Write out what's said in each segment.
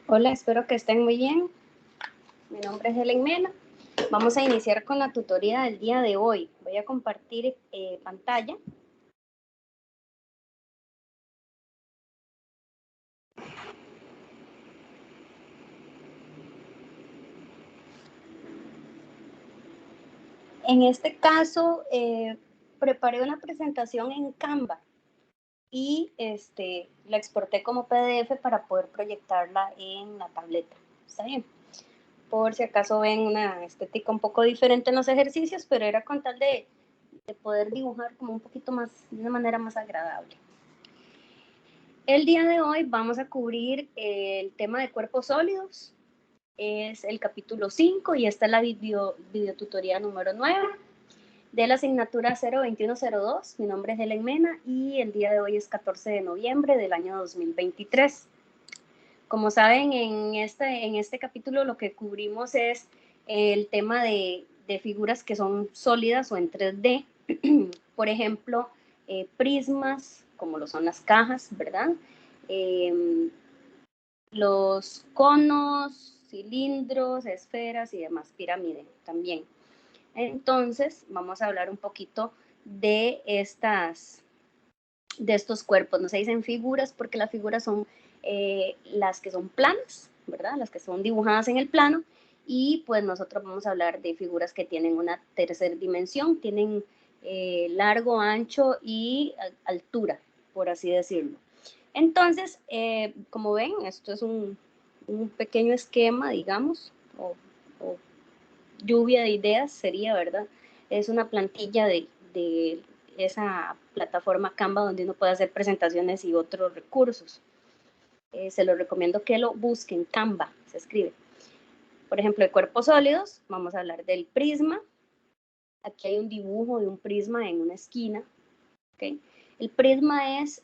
Hola, espero que estén muy bien. Mi nombre es Helen Mena. Vamos a iniciar con la tutoría del día de hoy. Voy a compartir pantalla. En este caso, preparé una presentación en Canva y la exporté como PDF para poder proyectarla en la tableta. ¿Está bien? Por si acaso ven una estética un poco diferente en los ejercicios, pero era con tal de poder dibujar como un poquito más, de una manera más agradable. El día de hoy vamos a cubrir el tema de cuerpos sólidos. Es el capítulo 5 y esta es la videotutoría número 9 de la asignatura 02102. Mi nombre es Helen Mena y el día de hoy es 14 de noviembre del año 2023. Como saben, en este capítulo lo que cubrimos es el tema de figuras que son sólidas o en 3D. Por ejemplo, prismas, como lo son las cajas, ¿verdad? Los conos, cilindros, esferas y demás, pirámide también. Entonces, vamos a hablar un poquito de estos cuerpos. No se dicen figuras porque las figuras son las que son planas, ¿verdad? Las que son dibujadas en el plano. Y pues nosotros vamos a hablar de figuras que tienen una tercera dimensión, tienen largo, ancho y altura, por así decirlo. Entonces, como ven, esto es un pequeño esquema, digamos, o lluvia de ideas sería, ¿verdad? Es una plantilla de esa plataforma Canva donde uno puede hacer presentaciones y otros recursos. Se los recomiendo que lo busquen. Canva se escribe. Por ejemplo, de cuerpos sólidos, vamos a hablar del prisma. Aquí hay un dibujo de un prisma en una esquina. ¿Okay? El prisma es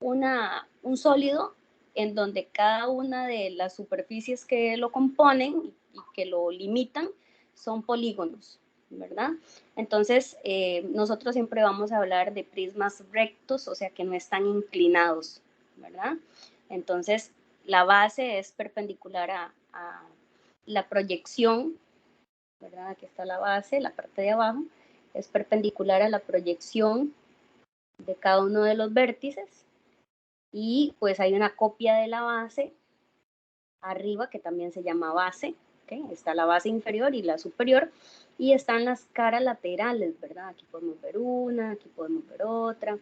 un sólido en donde cada una de las superficies que lo componen y que lo limitan son polígonos, ¿verdad? Entonces, nosotros siempre vamos a hablar de prismas rectos, o sea, que no están inclinados, ¿verdad? Entonces, la base es perpendicular a la proyección, ¿verdad? Aquí está la base, la parte de abajo, es perpendicular a la proyección de cada uno de los vértices y pues hay una copia de la base arriba que también se llama base, ¿okay? Está la base inferior y la superior y están las caras laterales, ¿verdad? Aquí podemos ver una, aquí podemos ver otra,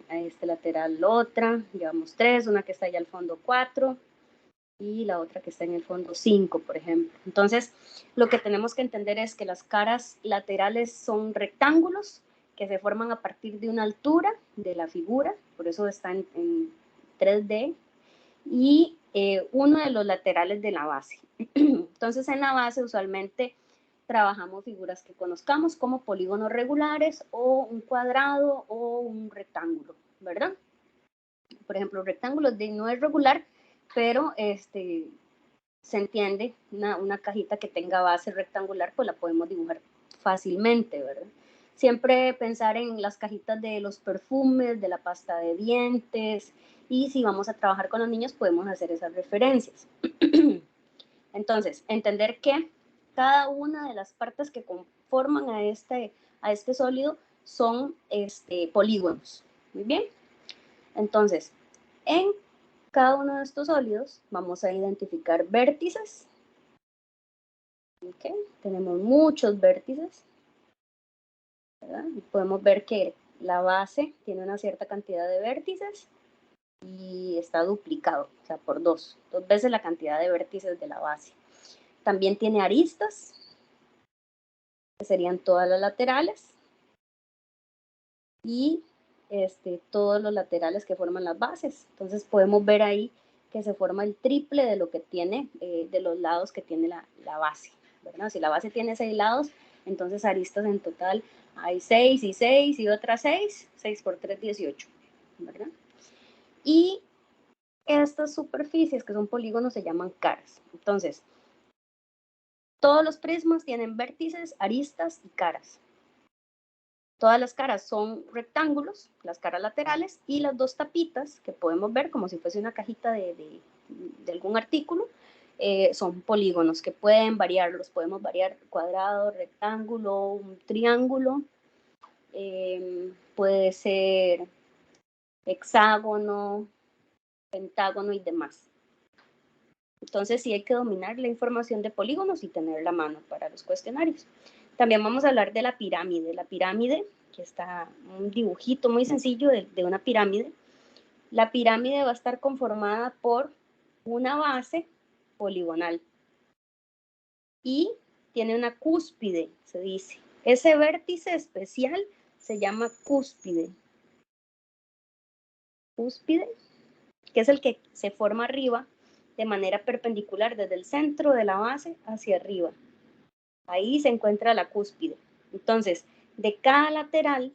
a este lateral otra, llevamos 3, una que está allá al fondo 4 y la otra que está en el fondo 5, por ejemplo. Entonces, lo que tenemos que entender es que las caras laterales son rectángulos que se forman a partir de una altura de la figura, por eso está en 3D, y uno de los laterales de la base. Entonces, en la base usualmente trabajamos figuras que conozcamos como polígonos regulares o un cuadrado o un rectángulo, ¿verdad? Por ejemplo, el rectángulo no es regular, pero se entiende, una cajita que tenga base rectangular, pues la podemos dibujar fácilmente, ¿verdad? Siempre pensar en las cajitas de los perfumes, de la pasta de dientes, y si vamos a trabajar con los niños podemos hacer esas referencias. Entonces, entender que cada una de las partes que conforman a este sólido son polígonos. Muy bien. Entonces, en cada uno de estos sólidos vamos a identificar vértices. ¿Okay? Tenemos muchos vértices, ¿verdad? Y podemos ver que la base tiene una cierta cantidad de vértices y está duplicado, o sea, por dos veces la cantidad de vértices de la base. También tiene aristas, que serían todas las laterales, y todos los laterales que forman las bases. Entonces podemos ver ahí que se forma el triple de lo que tiene, de los lados que tiene la base, ¿verdad? Si la base tiene 6 lados, entonces aristas en total hay 6 y 6 y otras 6, 6 por 3, 18, ¿verdad? Y estas superficies que son polígonos se llaman caras. Entonces, todos los prismas tienen vértices, aristas y caras. Todas las caras son rectángulos, las caras laterales, y las dos tapitas que podemos ver como si fuese una cajita de algún artículo, son polígonos que pueden variar, los podemos variar cuadrado, rectángulo, un triángulo, puede ser hexágono, pentágono y demás. Entonces sí hay que dominar la información de polígonos y tenerla a mano para los cuestionarios. También vamos a hablar de la pirámide. La pirámide, que está un dibujito muy sencillo de una pirámide. La pirámide va a estar conformada por una base poligonal y tiene una cúspide, se dice. Ese vértice especial se llama cúspide. Cúspide, que es el que se forma arriba de manera perpendicular desde el centro de la base hacia arriba. Ahí se encuentra la cúspide. Entonces, de cada lateral,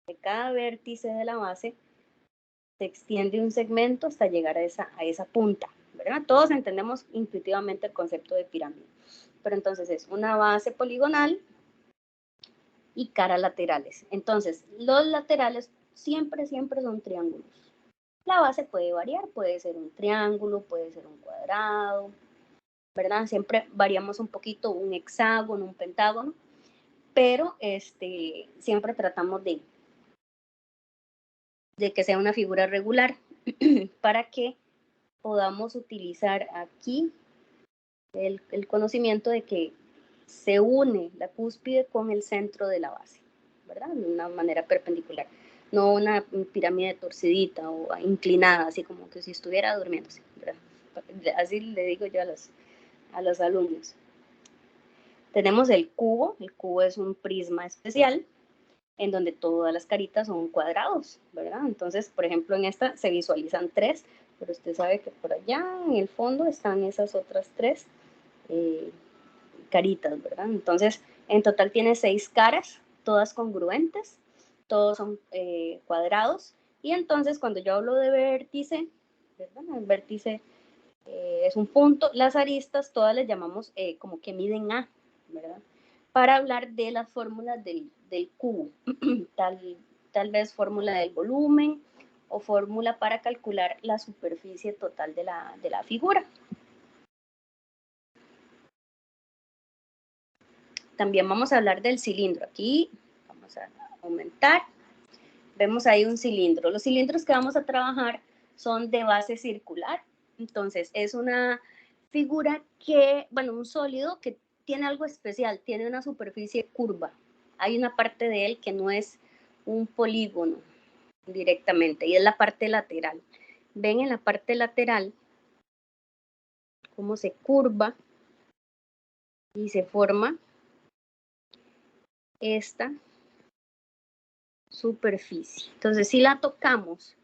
de cada vértice de la base, se extiende un segmento hasta llegar a esa punta, ¿verdad? Todos entendemos intuitivamente el concepto de pirámide. Pero entonces es una base poligonal y caras laterales. Entonces, los laterales siempre son triángulos. La base puede variar, puede ser un triángulo, puede ser un cuadrado, ¿verdad? Siempre variamos un poquito, un hexágono, un pentágono, pero siempre tratamos de que sea una figura regular para que podamos utilizar aquí el conocimiento de que se une la cúspide con el centro de la base, ¿verdad? De una manera perpendicular, no una pirámide torcidita o inclinada, así como que si estuviera durmiéndose, ¿verdad? Así le digo yo a los alumnos. Tenemos el cubo es un prisma especial en donde todas las caritas son cuadrados, ¿verdad? Entonces, por ejemplo, en esta se visualizan 3, pero usted sabe que por allá en el fondo están esas otras 3 caritas, ¿verdad? Entonces, en total tiene 6 caras, todas congruentes, todos son cuadrados, y entonces cuando yo hablo de vértice, ¿verdad? El vértice es un punto, las aristas todas les llamamos como que miden A, ¿verdad? Para hablar de las fórmulas del cubo, tal vez fórmula del volumen o fórmula para calcular la superficie total de la figura. También vamos a hablar del cilindro. Aquí vamos a aumentar. Vemos ahí un cilindro. Los cilindros que vamos a trabajar son de base circular. Entonces, es una figura que, bueno, un sólido que tiene algo especial, tiene una superficie curva. Hay una parte de él que no es un polígono directamente, y es la parte lateral. Ven en la parte lateral cómo se curva y se forma esta superficie. Entonces, si la tocamos,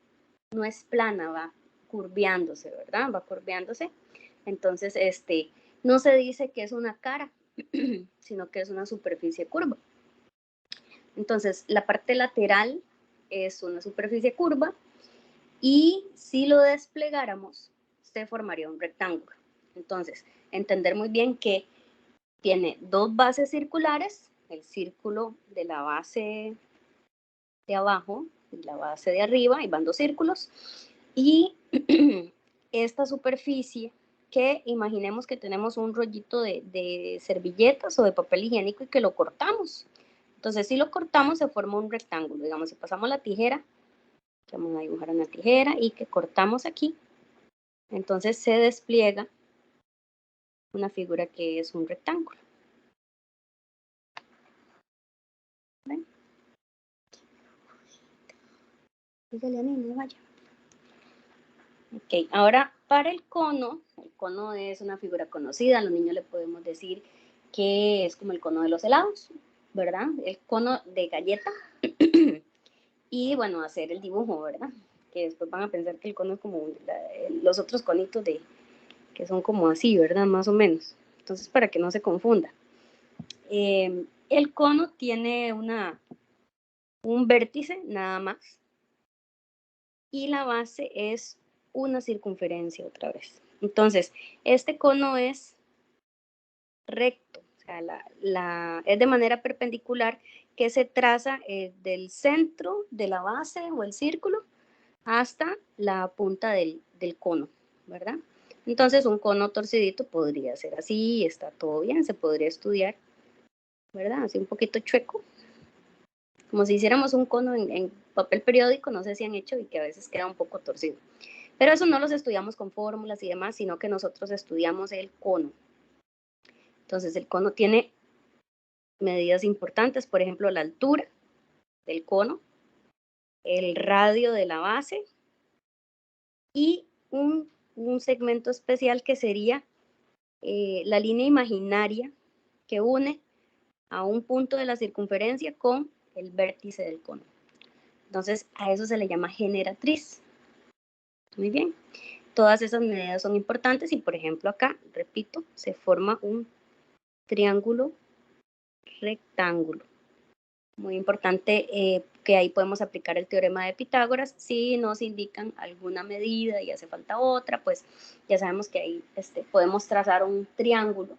no es plana, va curveándose, ¿verdad? Va curveándose. Entonces, no se dice que es una cara, sino que es una superficie curva. Entonces, la parte lateral es una superficie curva y si lo desplegáramos, se formaría un rectángulo. Entonces, entender muy bien que tiene dos bases circulares, el círculo de la base de abajo y la base de arriba, y van dos círculos, y esta superficie que imaginemos que tenemos un rollito de servilletas o de papel higiénico y que lo cortamos. Entonces, si lo cortamos, se forma un rectángulo. Digamos, si pasamos la tijera, que vamos a dibujar una tijera y que cortamos aquí, entonces se despliega una figura que es un rectángulo. ¿Ven? Dígale a mí, no vaya. Ok, ahora para el cono es una figura conocida, a los niños le podemos decir que es como el cono de los helados, ¿verdad? El cono de galleta. Y bueno, hacer el dibujo, ¿verdad? Que después van a pensar que el cono es como los otros conitos que son como así, ¿verdad? Más o menos. Entonces, para que no se confunda. El cono tiene un vértice nada más y la base es una circunferencia otra vez. Entonces, este cono es recto, o sea, es de manera perpendicular que se traza del centro de la base o el círculo hasta la punta del cono, ¿verdad? Entonces un cono torcidito podría ser así, está todo bien, se podría estudiar, ¿verdad? Así un poquito chueco, como si hiciéramos un cono en papel periódico, no sé si han hecho, y que a veces queda un poco torcido. Pero eso no los estudiamos con fórmulas y demás, sino que nosotros estudiamos el cono. Entonces el cono tiene medidas importantes, por ejemplo, la altura del cono, el radio de la base y un segmento especial que sería la línea imaginaria que une a un punto de la circunferencia con el vértice del cono. Entonces, a eso se le llama generatriz. Muy bien. Todas esas medidas son importantes y, por ejemplo, acá, repito, se forma un triángulo rectángulo. Muy importante que ahí podemos aplicar el teorema de Pitágoras. Si nos indican alguna medida y hace falta otra, pues ya sabemos que ahí podemos trazar un triángulo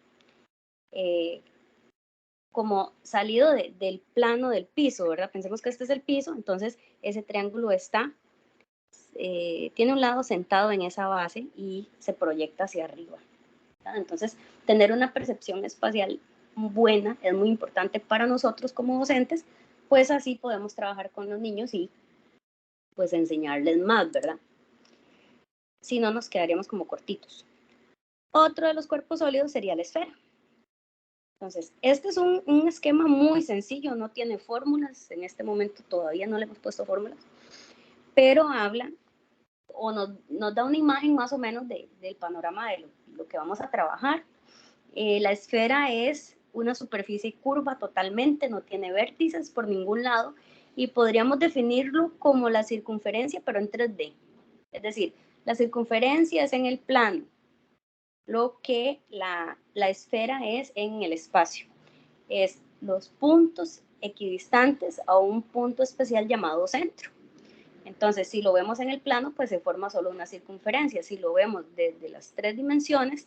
como salido del plano del piso, ¿verdad? Pensemos que este es el piso, entonces ese triángulo tiene un lado sentado en esa base y se proyecta hacia arriba, ¿verdad? Entonces, tener una percepción espacial buena es muy importante para nosotros como docentes, pues así podemos trabajar con los niños y pues enseñarles más, ¿verdad? Si no, nos quedaríamos como cortitos. Otro de los cuerpos sólidos sería la esfera. Entonces, este es un esquema muy sencillo, no tiene fórmulas, en este momento todavía no le hemos puesto fórmulas, pero habla o nos da una imagen más o menos del panorama de lo que vamos a trabajar. La esfera es una superficie curva totalmente, no tiene vértices por ningún lado y podríamos definirlo como la circunferencia, pero en 3D. Es decir, la circunferencia es en el plano, lo que la esfera es en el espacio. Es los puntos equidistantes a un punto especial llamado centro. Entonces, si lo vemos en el plano, pues se forma solo una circunferencia. Si lo vemos desde las 3 dimensiones,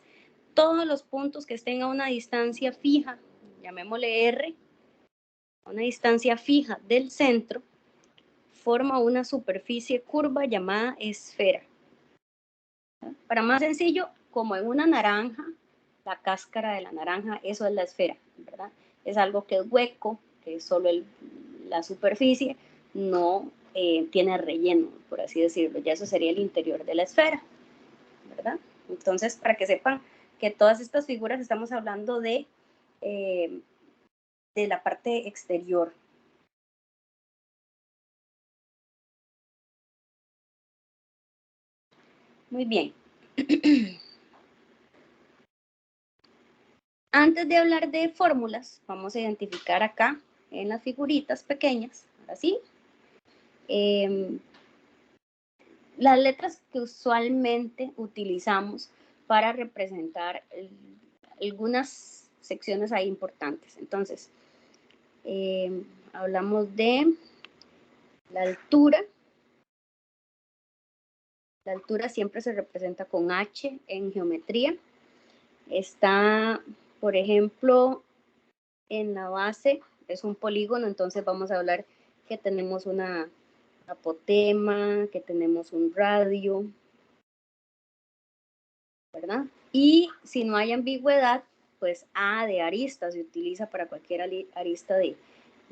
todos los puntos que estén a una distancia fija, llamémosle R, a una distancia fija del centro, forma una superficie curva llamada esfera. Para más sencillo, como en una naranja, la cáscara de la naranja, eso es la esfera, ¿verdad? Es algo que es hueco, que es solo la superficie, no tiene relleno, por así decirlo. Ya eso sería el interior de la esfera, ¿verdad? Entonces, para que sepan que todas estas figuras estamos hablando de la parte exterior. Muy bien. Antes de hablar de fórmulas, vamos a identificar acá en las figuritas pequeñas, ahora sí, las letras que usualmente utilizamos para representar algunas secciones ahí importantes. Entonces, hablamos de la altura. La altura siempre se representa con H en geometría. Está, por ejemplo, en la base, es un polígono, entonces vamos a hablar que tenemos una apotema, que tenemos un radio, ¿verdad? Y si no hay ambigüedad, pues A de arista se utiliza para cualquier arista de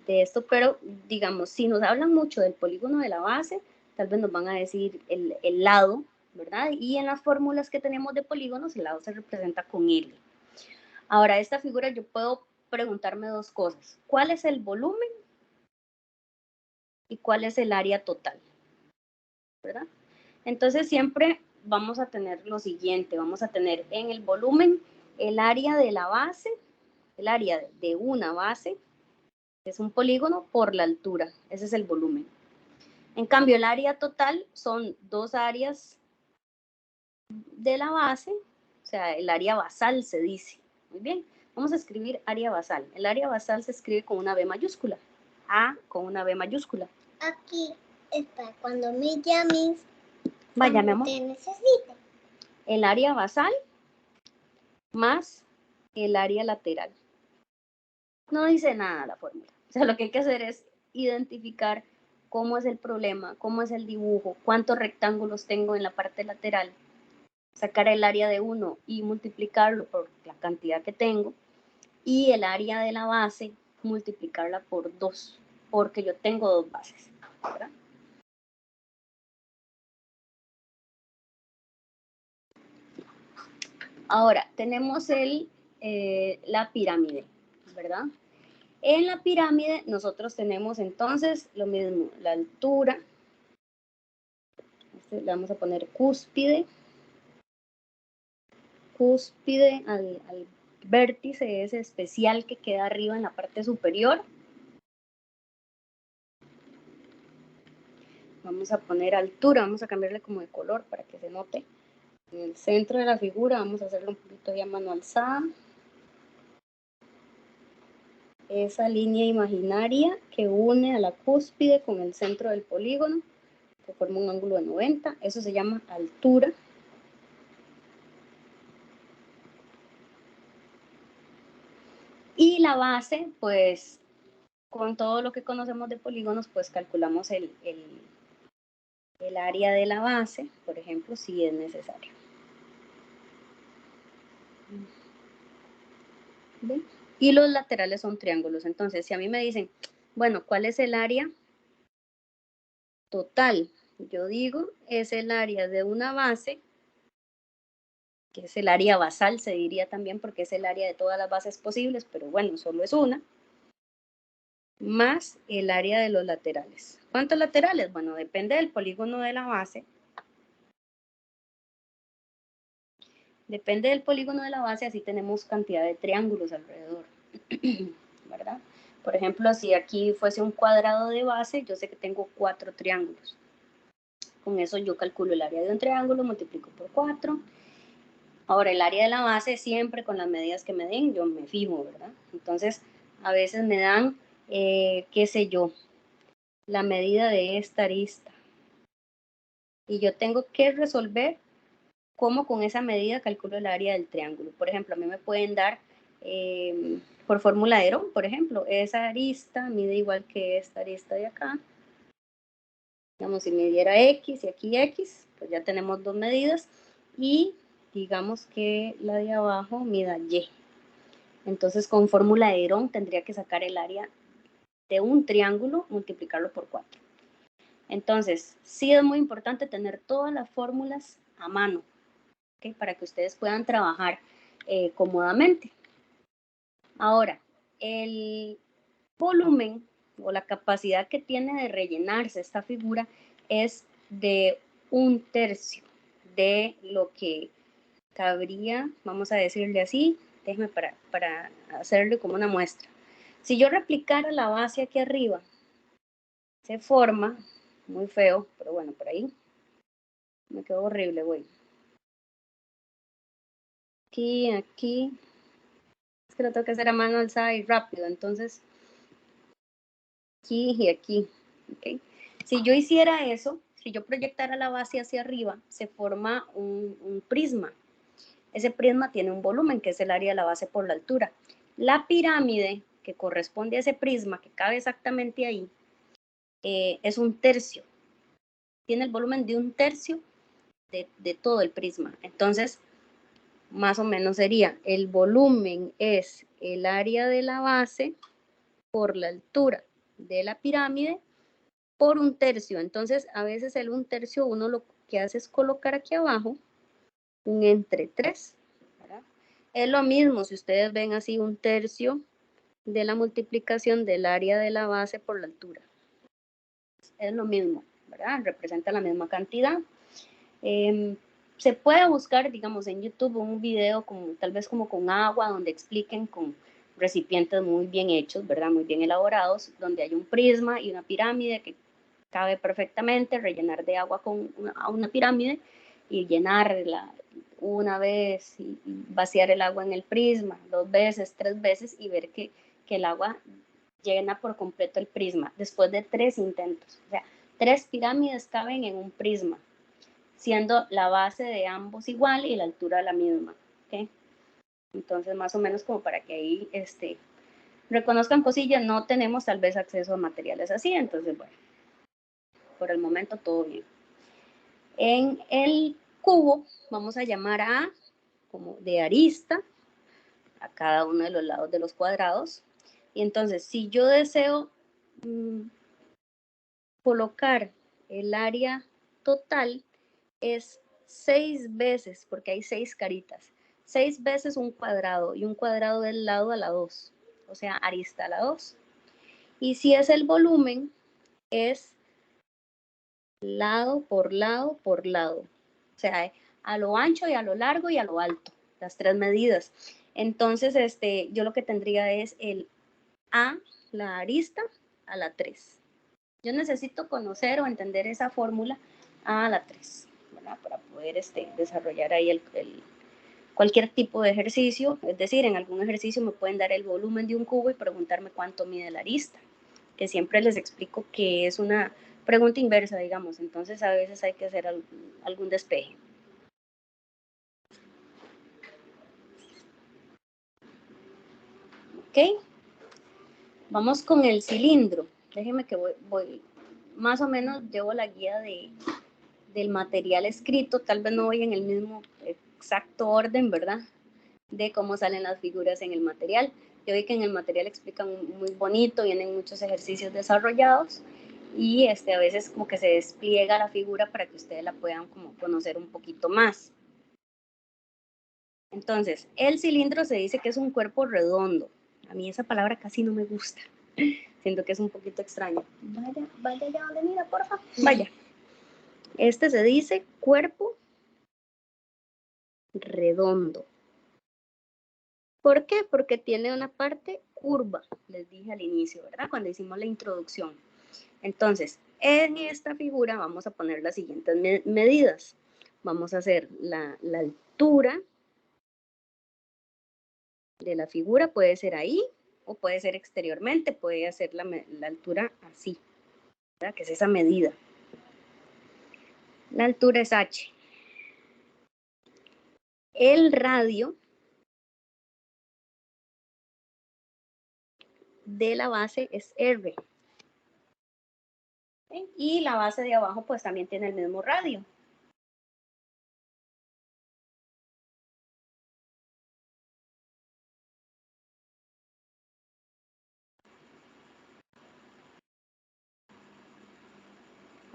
esto, pero digamos, si nos hablan mucho del polígono de la base, tal vez nos van a decir el lado, ¿verdad? Y en las fórmulas que tenemos de polígonos, el lado se representa con L. Ahora, esta figura yo puedo preguntarme dos cosas. ¿Cuál es el volumen? ¿Y cuál es el área total? ¿Verdad? Entonces siempre vamos a tener lo siguiente, vamos a tener en el volumen el área de la base, el área de una base, que es un polígono, por la altura, ese es el volumen. En cambio, el área total son dos áreas de la base, o sea, el área basal se dice. Muy bien, vamos a escribir área basal. El área basal se escribe con una B mayúscula, A con una B mayúscula. Aquí está, cuando me llames, vaya, mi amor. Te necesite. El área basal más el área lateral. No dice nada la fórmula. sea, lo que hay que hacer es identificar cómo es el problema, cómo es el dibujo, cuántos rectángulos tengo en la parte lateral, sacar el área de uno y multiplicarlo por la cantidad que tengo, y el área de la base multiplicarla por 2, porque yo tengo 2 bases, ¿verdad? Ahora, tenemos la pirámide, ¿verdad? En la pirámide nosotros tenemos entonces lo mismo, la altura, le vamos a poner cúspide al vértice ese especial que queda arriba en la parte superior. Vamos a poner altura, vamos a cambiarle como de color para que se note. En el centro de la figura vamos a hacerlo un poquito ya mano alzada. Esa línea imaginaria que une a la cúspide con el centro del polígono, que forma un ángulo de 90, eso se llama altura. Y la base, pues, con todo lo que conocemos de polígonos, pues calculamos el área de la base, por ejemplo, si es necesario. ¿Ven? Y los laterales son triángulos. Entonces, si a mí me dicen, bueno, ¿cuál es el área total? Yo digo, es el área de una base, que es el área basal, se diría también, porque es el área de todas las bases posibles, pero bueno, solo es una, más el área de los laterales. ¿Cuántos laterales? Bueno, depende del polígono de la base. Depende del polígono de la base, así tenemos cantidad de triángulos alrededor, ¿verdad? Por ejemplo, si aquí fuese un cuadrado de base, yo sé que tengo 4 triángulos. Con eso yo calculo el área de un triángulo, multiplico por 4. Ahora, el área de la base, siempre con las medidas que me den, yo me fijo, ¿verdad? Entonces, a veces me dan, qué sé yo, la medida de esta arista. Y yo tengo que resolver cómo con esa medida calculo el área del triángulo. Por ejemplo, a mí me pueden dar por fórmula de Herón, por ejemplo, esa arista mide igual que esta arista de acá. Digamos, si midiera X y aquí X, pues ya tenemos 2 medidas. Y digamos que la de abajo mida Y. Entonces, con fórmula de Herón tendría que sacar el área de un triángulo, multiplicarlo por 4. Entonces, sí es muy importante tener todas las fórmulas a mano, ¿okay? Para que ustedes puedan trabajar cómodamente. Ahora, el volumen o la capacidad que tiene de rellenarse esta figura es de 1/3 de lo que cabría, vamos a decirle así, déjenme para hacerle como una muestra. Si yo replicara la base aquí arriba, se forma, muy feo, pero bueno, por ahí me quedó horrible, güey. Aquí, es que lo tengo que hacer a mano alzada y rápido, entonces aquí y aquí, ¿okay? Si yo hiciera eso, si yo proyectara la base hacia arriba, se forma un prisma. Ese prisma tiene un volumen, que es el área de la base por la altura. La pirámide, que corresponde a ese prisma, que cabe exactamente ahí, es 1/3. Tiene el volumen de 1/3 de todo el prisma. Entonces, más o menos sería, el volumen es el área de la base por la altura de la pirámide por 1/3. Entonces, a veces el 1/3 uno lo que hace es colocar aquí abajo un entre 3. ¿Verdad? Es lo mismo si ustedes ven así 1/3 de la multiplicación del área de la base por la altura. Es lo mismo, ¿verdad? Representa la misma cantidad. Se puede buscar, digamos, en YouTube un video como, tal vez como con agua, donde expliquen con recipientes muy bien hechos, ¿verdad? Muy bien elaborados, donde hay un prisma y una pirámide que cabe perfectamente, rellenar de agua a una pirámide y llenarla una vez y vaciar el agua en el prisma 2 veces, 3 veces y ver que el agua llena por completo el prisma después de 3 intentos. O sea, 3 pirámides caben en un prisma, siendo la base de ambos igual y la altura la misma. ¿Okay? Entonces, más o menos como para que ahí reconozcan cosillas, no tenemos tal vez acceso a materiales así, entonces bueno, por el momento todo bien. En el cubo vamos a llamar a como de arista a cada uno de los lados de los cuadrados. Y entonces, si yo deseo colocar el área total, es 6 veces, porque hay 6 caritas, 6 veces un cuadrado, y un cuadrado del lado a la 2, o sea, arista a la 2. Y si es el volumen, es lado por lado por lado, o sea, a lo ancho y a lo largo y a lo alto, las 3 medidas. Entonces, yo lo que tendría es el A, la arista, a la 3. Yo necesito conocer o entender esa fórmula A a la 3, ¿verdad? Para poder desarrollar ahí cualquier tipo de ejercicio. Es decir, en algún ejercicio me pueden dar el volumen de un cubo y preguntarme cuánto mide la arista, que siempre les explico que es una pregunta inversa, digamos. Entonces, a veces hay que hacer algún despeje. ¿Ok? Vamos con el cilindro. Déjenme que voy más o menos llevo la guía del material escrito, tal vez no voy en el mismo exacto orden, ¿verdad? De cómo salen las figuras en el material. Yo vi que en el material explican muy bonito, vienen muchos ejercicios desarrollados y a veces como que se despliega la figura para que ustedes la puedan como conocer un poquito más. Entonces, el cilindro se dice que es un cuerpo redondo. A mí esa palabra casi no me gusta. Siento que es un poquito extraño. Vaya ya donde mira, porfa. Vaya. Se dice cuerpo redondo. ¿Por qué? Porque tiene una parte curva, les dije al inicio, ¿verdad? Cuando hicimos la introducción. Entonces, en esta figura vamos a poner las siguientes medidas. Vamos a hacer la altura de la figura, puede ser ahí o puede ser exteriormente, puede hacer la altura así, ¿verdad? Que es esa medida. La altura es H. El radio de la base es R. Y la base de abajo pues también tiene el mismo radio.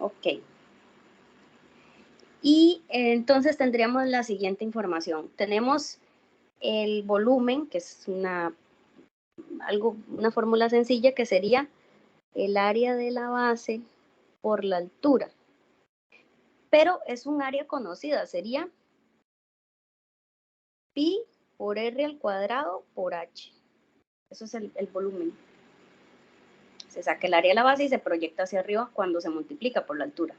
Ok. Y entonces tendríamos la siguiente información. Tenemos el volumen, que es una fórmula sencilla, que sería el área de la base por la altura. Pero es un área conocida, sería pi por r al cuadrado por h. Eso es el volumen. Se saca el área de la base y se proyecta hacia arriba cuando se multiplica por la altura.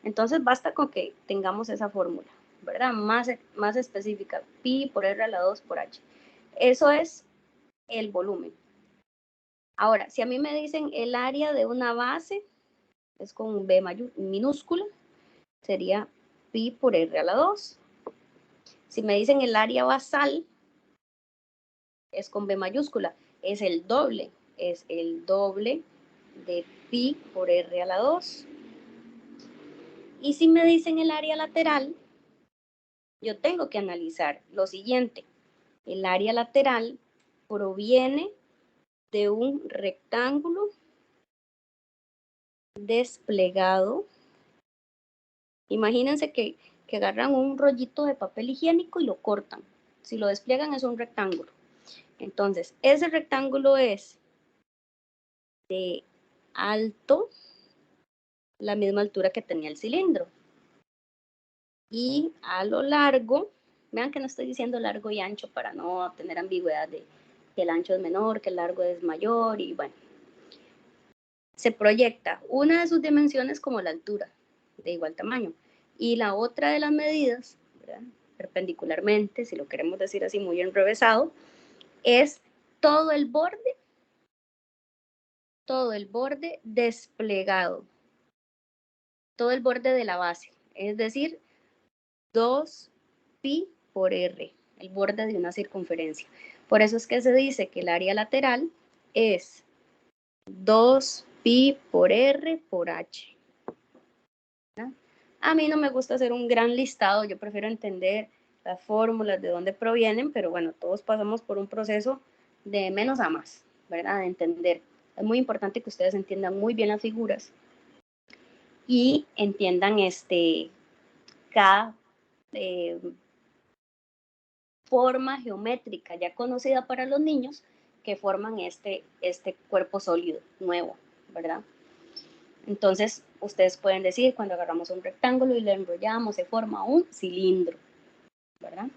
Entonces basta con que tengamos esa fórmula, ¿verdad? Más específica, pi por r a la 2 por h. Eso es el volumen. Ahora, si a mí me dicen el área de una base, es con B minúscula, sería pi por r a la 2. Si me dicen el área basal, es con B mayúscula, es el doble de pi por r a la 2. Y si me dicen el área lateral, yo tengo que analizar lo siguiente. El área lateral proviene de un rectángulo desplegado. Imagínense que agarran un rollito de papel higiénico y lo cortan. Si lo despliegan es un rectángulo. Entonces, ese rectángulo es de alto, la misma altura que tenía el cilindro. Y a lo largo, vean que no estoy diciendo largo y ancho para no tener ambigüedad de que el ancho es menor, que el largo es mayor y bueno. Se proyecta una de sus dimensiones como la altura, de igual tamaño. Y la otra de las medidas, ¿verdad? Perpendicularmente, si lo queremos decir así muy enrevesado, es todo el borde desplegado, todo el borde de la base, es decir, 2 pi por r, el borde de una circunferencia. Por eso es que se dice que el área lateral es 2 pi por r por h. ¿verdad? A mí no me gusta hacer un gran listado, yo prefiero entender las fórmulas, de dónde provienen, pero bueno, todos pasamos por un proceso de menos a más, ¿verdad? De entender. Es muy importante que ustedes entiendan muy bien las figuras y entiendan cada forma geométrica ya conocida para los niños que forman este cuerpo sólido nuevo, ¿verdad? Entonces, ustedes pueden decir, cuando agarramos un rectángulo y lo enrollamos, se forma un cilindro, ¿verdad?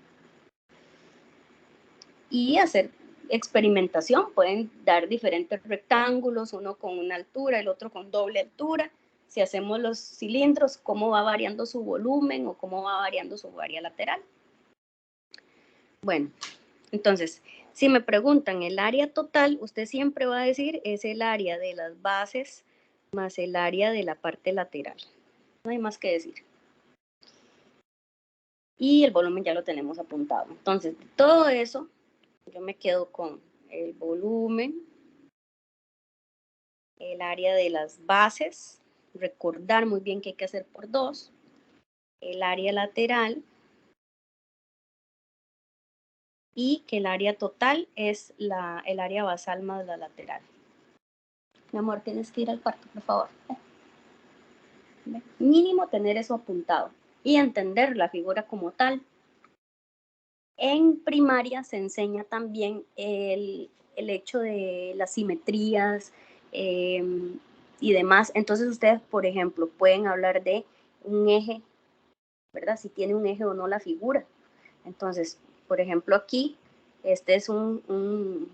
Y hacer experimentación, pueden dar diferentes rectángulos, uno con una altura, el otro con doble altura. Si hacemos los cilindros, cómo va variando su volumen o cómo va variando su área lateral. Bueno, entonces, si me preguntan el área total, usted siempre va a decir es el área de las bases más el área de la parte lateral. No hay más que decir. Y el volumen ya lo tenemos apuntado. Entonces, de todo eso, yo me quedo con el volumen, el área de las bases, recordar muy bien que hay que hacer por 2, el área lateral, y que el área total es el área basal más la lateral. Mi amor, tienes que ir al cuarto, por favor. Mínimo tener eso apuntado y entender la figura como tal. En primaria se enseña también el hecho de las simetrías y demás. Entonces ustedes, por ejemplo, pueden hablar de un eje, ¿verdad? Si tiene un eje o no la figura. Entonces, por ejemplo, aquí, este es en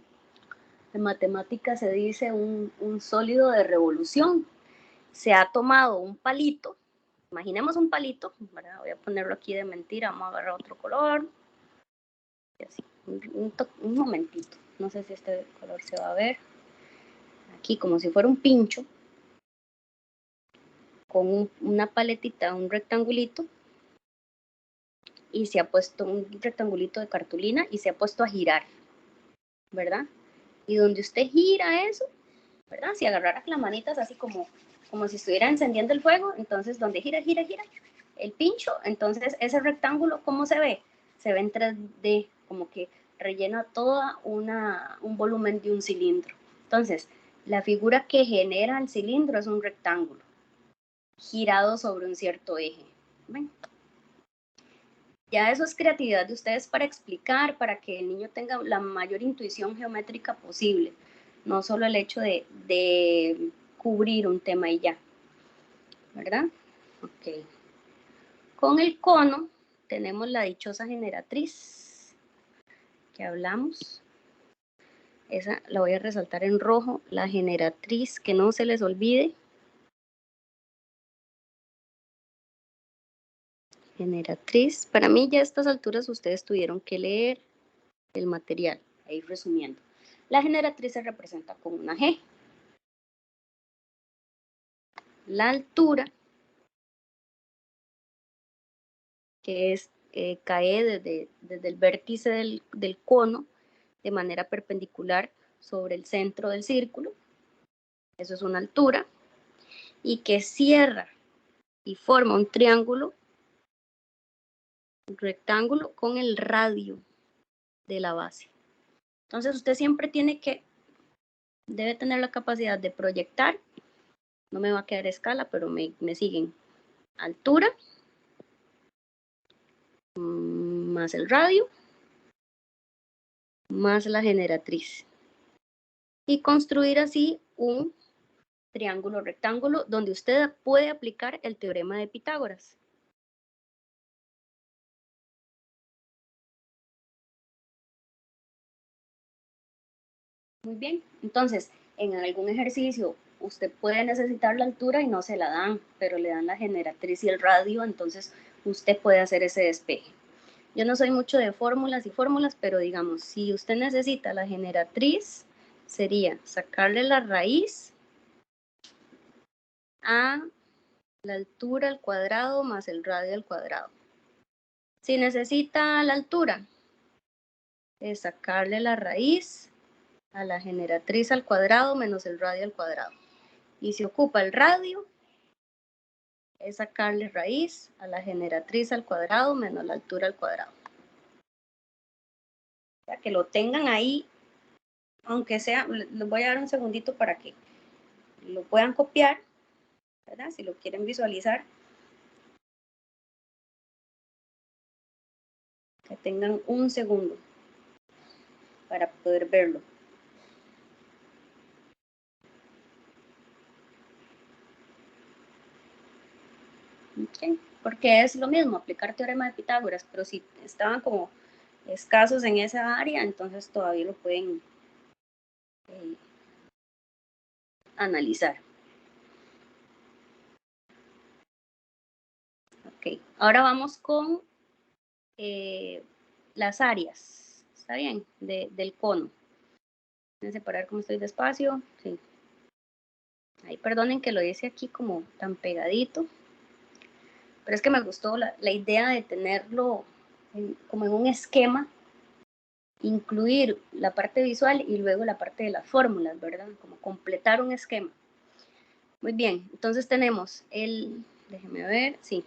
matemáticas se dice un sólido de revolución. Se ha tomado un palito, imaginemos un palito, ¿verdad? Voy a ponerlo aquí de mentira, vamos a agarrar otro color. Y así, un momentito, no sé si este color se va a ver. Aquí como si fuera un pincho, con una paletita, un rectangulito, y se ha puesto un rectangulito de cartulina y se ha puesto a girar, ¿verdad? Y donde usted gira eso, ¿verdad? Si agarrara las manitas así como si estuviera encendiendo el fuego, entonces donde gira el pincho, entonces ese rectángulo, ¿cómo se ve? Se ve en 3D, como que rellena toda un volumen de un cilindro. Entonces, la figura que genera el cilindro es un rectángulo girado sobre un cierto eje. ¿Ven? Ya eso es creatividad de ustedes para explicar, para que el niño tenga la mayor intuición geométrica posible, no solo el hecho de cubrir un tema y ya, ¿verdad? Ok. Con el cono tenemos la dichosa generatriz que hablamos. Esa la voy a resaltar en rojo, la generatriz, que no se les olvide. Generatriz, para mí ya a estas alturas ustedes tuvieron que leer el material, ahí resumiendo. La generatriz se representa con una G. La altura, que es cae desde el vértice del cono de manera perpendicular sobre el centro del círculo, eso es una altura, y que cierra y forma un triángulo, un rectángulo con el radio de la base. Entonces usted siempre debe tener la capacidad de proyectar, no me va a quedar escala, pero me siguen, altura, más el radio, más la generatriz. Y construir así un triángulo rectángulo donde usted puede aplicar el teorema de Pitágoras. Muy bien, entonces en algún ejercicio usted puede necesitar la altura y no se la dan, pero le dan la generatriz y el radio, entonces usted puede hacer ese despeje. Yo no soy mucho de fórmulas y fórmulas, pero digamos, si usted necesita la generatriz, sería sacarle la raíz a la altura al cuadrado más el radio al cuadrado. Si necesita la altura, es sacarle la raíz a la generatriz al cuadrado menos el radio al cuadrado. Y si ocupa el radio, es sacarle raíz a la generatriz al cuadrado menos la altura al cuadrado. O sea, que lo tengan ahí, aunque sea, les voy a dar un segundito para que lo puedan copiar, ¿verdad? Si lo quieren visualizar. Que tengan un segundo para poder verlo. Okay. Porque es lo mismo, aplicar teorema de Pitágoras, pero si estaban como escasos en esa área, entonces todavía lo pueden analizar. Ok, ahora vamos con las áreas, ¿está bien? Del cono. Voy a separar como estoy despacio, sí. Ay, perdonen que lo hice aquí como tan pegadito, pero es que me gustó la idea de tenerlo como en un esquema, incluir la parte visual y luego la parte de las fórmulas, ¿verdad? Como completar un esquema. Muy bien, entonces tenemos déjeme ver, sí,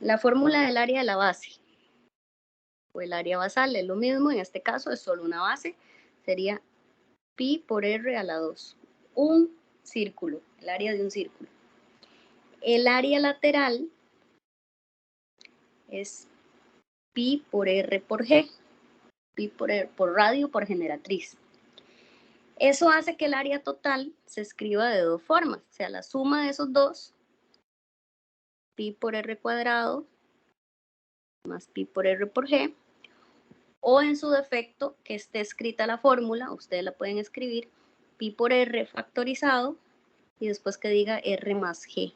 la fórmula del área de la base, o el área basal, es lo mismo, en este caso es solo una base, sería pi por r a la 2, un círculo, el área de un círculo. El área lateral es pi por r por g, pi por radio por generatriz. Eso hace que el área total se escriba de dos formas, o sea, la suma de esos dos, pi por r cuadrado más pi por r por g, o en su defecto, que esté escrita la fórmula, ustedes la pueden escribir, pi por r factorizado, y después que diga r más g,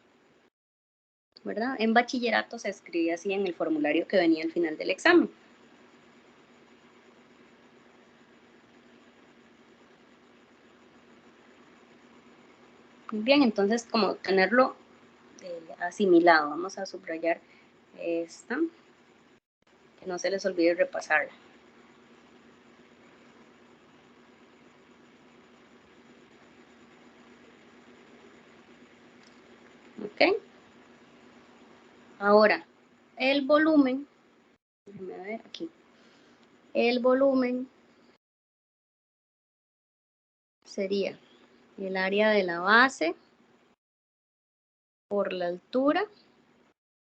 ¿verdad? En bachillerato se escribe así en el formulario que venía al final del examen. Muy bien, entonces como tenerlo asimilado, vamos a subrayar esta, que no se les olvide repasarla. ¿Ok? Ahora, el volumen, déjenme ver aquí, el volumen sería el área de la base por la altura,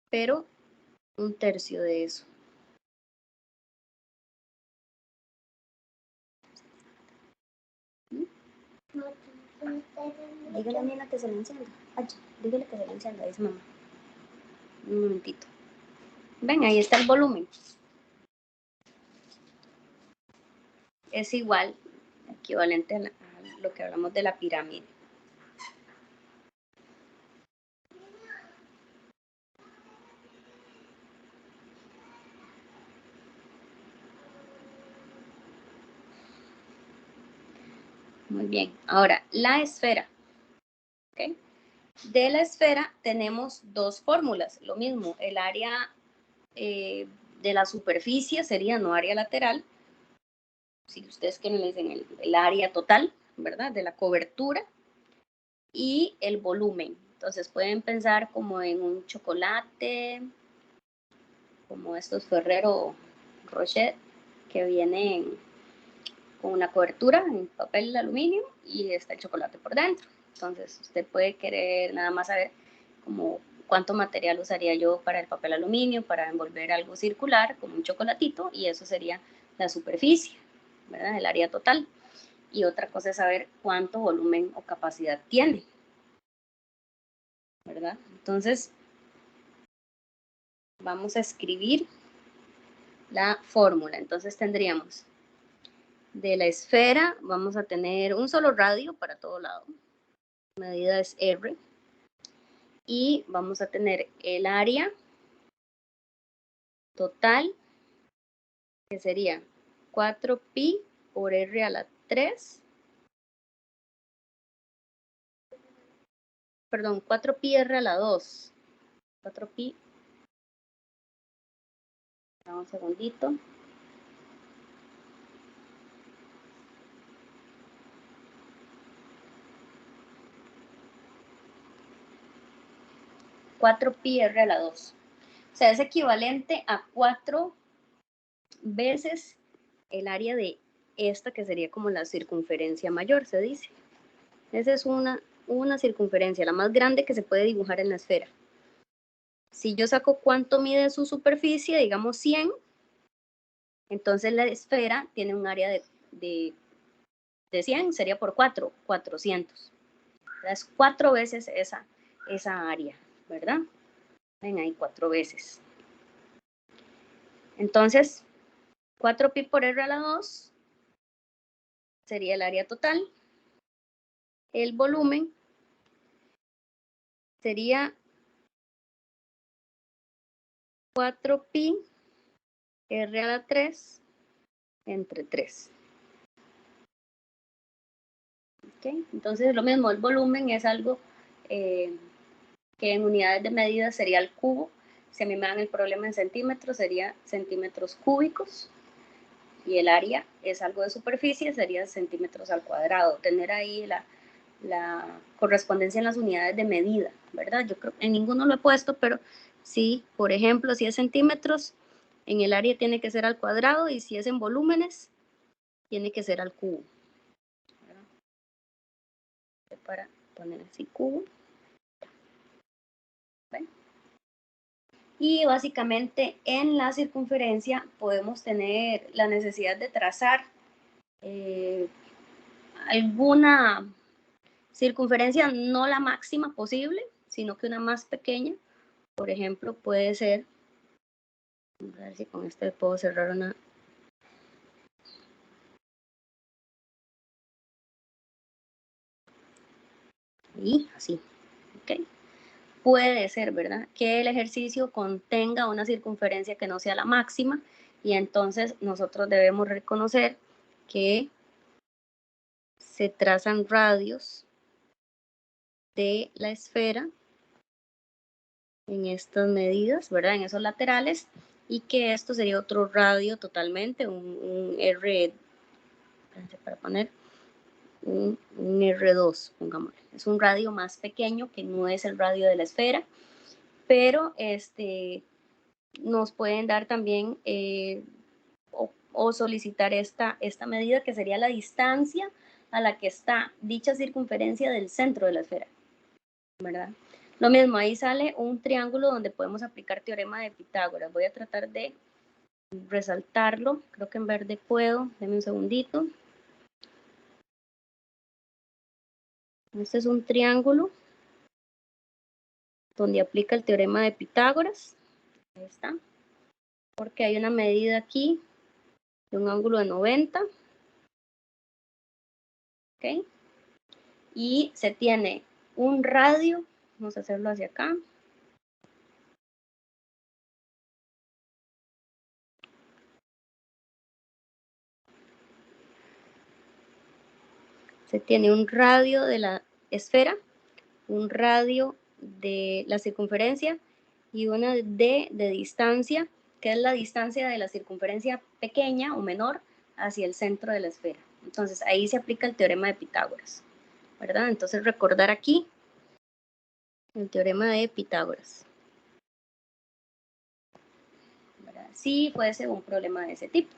pero un tercio de eso. Dígale a Nina que se le encienda. Ay, dígale que se le encienda, dice mamá. Un momentito. Ven, ahí está el volumen. Es igual, equivalente a lo que hablamos de la pirámide. Muy bien. Ahora, la esfera. ¿Okay? De la esfera tenemos dos fórmulas. Lo mismo, el área de la superficie sería no área lateral. Si ustedes quieren, le dicen el área total, ¿verdad? De la cobertura. Y el volumen. Entonces pueden pensar como en un chocolate, como estos Ferrero Rocher, que vienen con una cobertura en papel de aluminio y está el chocolate por dentro. Entonces usted puede querer nada más saber como cuánto material usaría yo para el papel aluminio, para envolver algo circular, como un chocolatito, y eso sería la superficie, ¿verdad? El área total. Y otra cosa es saber cuánto volumen o capacidad tiene, ¿verdad? Entonces, vamos a escribir la fórmula. Entonces tendríamos de la esfera, vamos a tener un solo radio para todo lado. La medida es R. Y vamos a tener el área total, que sería 4pi por r a la 3. Perdón, 4pi r a la 2. 4pi. Un segundito. 4pi r a la 2. O sea, es equivalente a 4 veces el área de esta, que sería como la circunferencia mayor, se dice. Esa es una circunferencia, la más grande que se puede dibujar en la esfera. Si yo saco cuánto mide su superficie, digamos 100, entonces la esfera tiene un área de 100, sería por 4, 400. Es 4 veces esa área, ¿verdad? Ven ahí, 4 veces. Entonces, 4pi por r a la 2 sería el área total. El volumen sería 4pi r a la 3 entre 3. ¿Okay? Entonces, lo mismo, el volumen es algo que en unidades de medida sería el cubo. Si a mí me dan el problema en centímetros, sería centímetros cúbicos. Y el área es algo de superficie, sería centímetros al cuadrado. Tener ahí la correspondencia en las unidades de medida, ¿verdad? Yo creo que en ninguno lo he puesto, pero sí, por ejemplo, si es centímetros, en el área tiene que ser al cuadrado, y si es en volúmenes, tiene que ser al cubo. ¿Verdad? Para poner así cubo. ¿Ven? Y básicamente en la circunferencia podemos tener la necesidad de trazar alguna circunferencia, no la máxima posible, sino que una más pequeña. Por ejemplo, puede ser, a ver si con este puedo cerrar una. Y así, ¿ok? Puede ser, ¿verdad?, que el ejercicio contenga una circunferencia que no sea la máxima, y entonces nosotros debemos reconocer que se trazan radios de la esfera en estas medidas, ¿verdad?, en esos laterales, y que esto sería otro radio totalmente, un R, para poner un R2, pongámosle. Es un radio más pequeño que no es el radio de la esfera, pero nos pueden dar también o solicitar esta medida, que sería la distancia a la que está dicha circunferencia del centro de la esfera, ¿verdad? Lo mismo, ahí sale un triángulo donde podemos aplicar teorema de Pitágoras. Voy a tratar de resaltarlo, creo que en verde puedo, denme un segundito. Este es un triángulo donde aplica el teorema de Pitágoras. Ahí está. Porque hay una medida aquí de un ángulo de 90. ¿Ok? Y se tiene un radio. Vamos a hacerlo hacia acá. Se tiene un radio de la esfera, un radio de la circunferencia y una D de distancia, que es la distancia de la circunferencia pequeña o menor hacia el centro de la esfera. Entonces ahí se aplica el teorema de Pitágoras, ¿verdad? Entonces recordar aquí el teorema de Pitágoras, ¿verdad? Sí, puede ser un problema de ese tipo.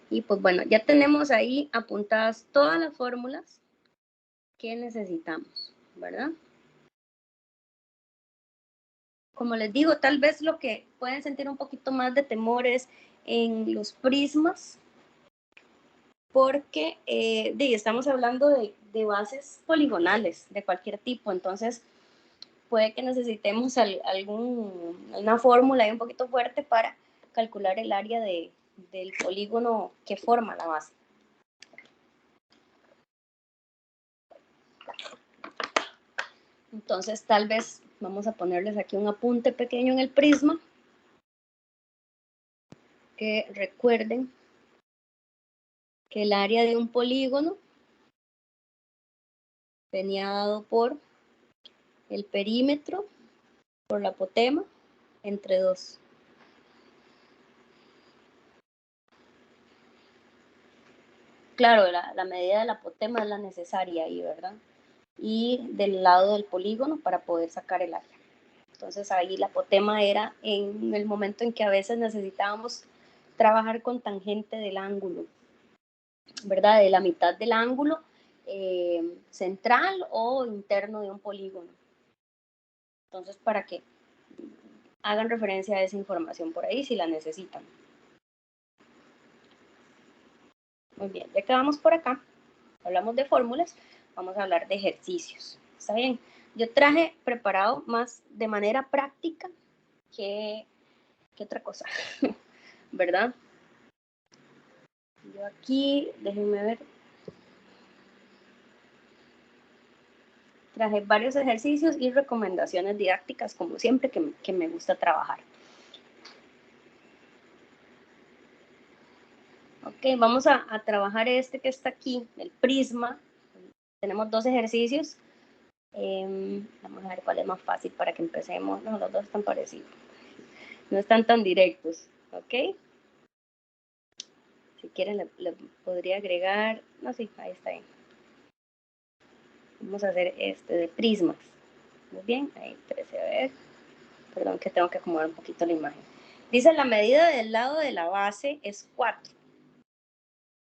Y pues bueno, ya tenemos ahí apuntadas todas las fórmulas que necesitamos, ¿verdad? Como les digo, tal vez lo que pueden sentir un poquito más de temor es en los prismas, porque estamos hablando de bases poligonales de cualquier tipo, entonces puede que necesitemos una fórmula ahí un poquito fuerte para calcular el área del polígono que forma la base. Entonces tal vez vamos a ponerles aquí un apunte pequeño en el prisma, que recuerden que el área de un polígono venía dado por el perímetro por la apotema entre 2. Claro, la medida de la apotema es la necesaria ahí, ¿verdad? y del lado del polígono para poder sacar el área. Entonces ahí la apotema era en el momento en que a veces necesitábamos trabajar con tangente del ángulo, ¿verdad? De la mitad del ángulo central o interno de un polígono. Entonces, para que hagan referencia a esa información por ahí si la necesitan. Muy bien, ya que vamos por acá, hablamos de fórmulas, vamos a hablar de ejercicios. ¿Está bien? Yo traje preparado más de manera práctica que otra cosa, ¿verdad? Yo aquí, déjenme ver, traje varios ejercicios y recomendaciones didácticas, como siempre, que me gusta trabajar. Ok, vamos a trabajar este que está aquí, el prisma. Tenemos 2 ejercicios. Vamos a ver cuál es más fácil para que empecemos. No, los dos están parecidos. No están tan directos, ¿ok? Si quieren le podría agregar, no, sí, ahí está bien. Vamos a hacer este de prismas. Muy bien, ahí empecé a ver. Perdón que tengo que acomodar un poquito la imagen. Dice la medida del lado de la base es 4.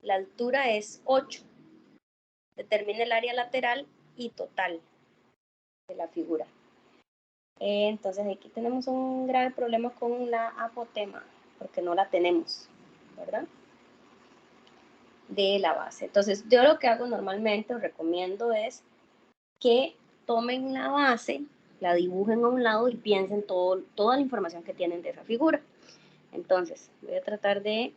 La altura es 8. Determina el área lateral y total de la figura. Entonces aquí tenemos un grave problema con la apotema, porque no la tenemos, ¿verdad? De la base. Entonces yo lo que hago normalmente, os recomiendo, es que tomen la base, la dibujen a un lado y piensen toda la información que tienen de esa figura. Entonces voy a tratar de,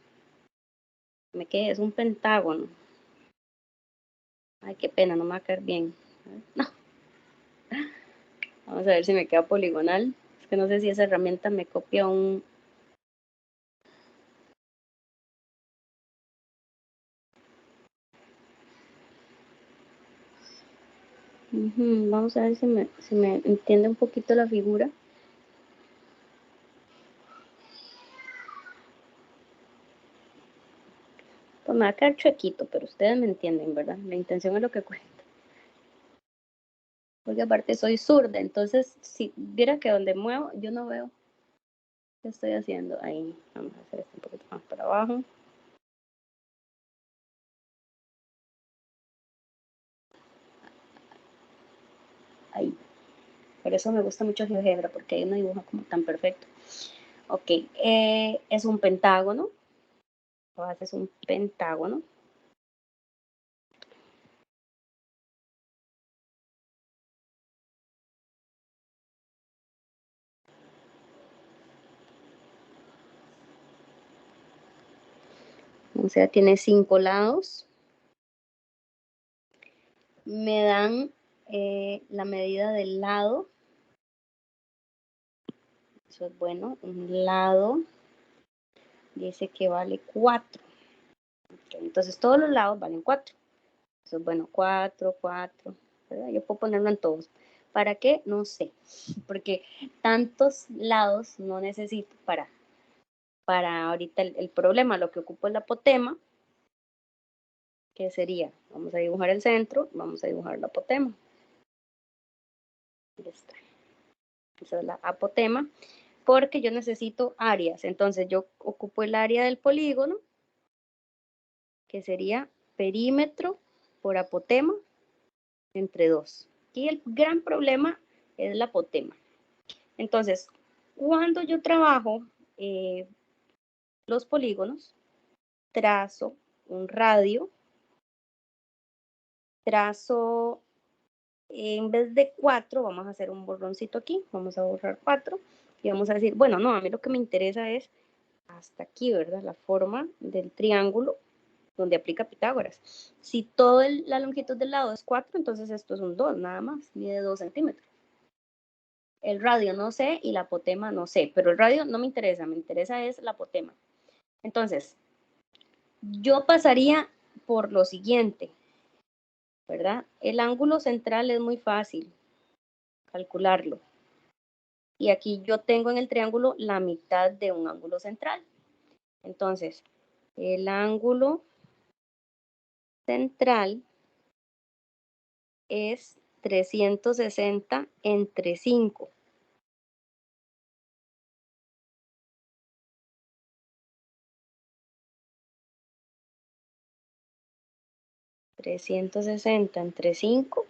me quede, es un pentágono. Ay, qué pena, no me va a caer bien. No. Vamos a ver si me queda poligonal. Es que no sé si esa herramienta me copia un... Vamos a ver si me entiende un poquito la figura. Pues me va a quedar chuequito, pero ustedes me entienden, ¿verdad? La intención es lo que cuenta. Porque aparte soy zurda, entonces si viera que donde muevo, yo no veo qué estoy haciendo. Ahí, vamos a hacer esto un poquito más para abajo. Ahí. Por eso me gusta mucho GeoGebra, porque ahí no dibuja como tan perfecto. Ok, es un pentágono. Es un pentágono. O sea, tiene 5 lados. Me dan la medida del lado. Eso es bueno. Un lado dice que vale 4. Okay, entonces todos los lados valen 4. Eso es bueno, 4, 4. ¿Verdad? Yo puedo ponerlo en todos. ¿Para qué? No sé. Porque tantos lados no necesito para ahorita el problema. Lo que ocupo es la apotema, que sería, vamos a dibujar el centro, vamos a dibujar la apotema. Ahí está. Esa es la apotema, porque yo necesito áreas. Entonces yo ocupo el área del polígono, que sería perímetro por apotema entre 2. Aquí el gran problema es la apotema. Entonces, cuando yo trabajo los polígonos, trazo un radio, trazo, en vez de 4, vamos a hacer un borroncito aquí, vamos a borrar 4 y vamos a decir, bueno, no, a mí lo que me interesa es hasta aquí, ¿verdad? La forma del triángulo donde aplica Pitágoras. Si toda la longitud del lado es 4, entonces esto es un 2 nada más, mide 2 centímetros. El radio no sé y la apotema no sé, pero el radio no me interesa es la apotema. Entonces, yo pasaría por lo siguiente, ¿verdad? El ángulo central es muy fácil calcularlo. Y aquí yo tengo en el triángulo la mitad de un ángulo central. Entonces, el ángulo central es 360 entre 5. ...360 entre 5...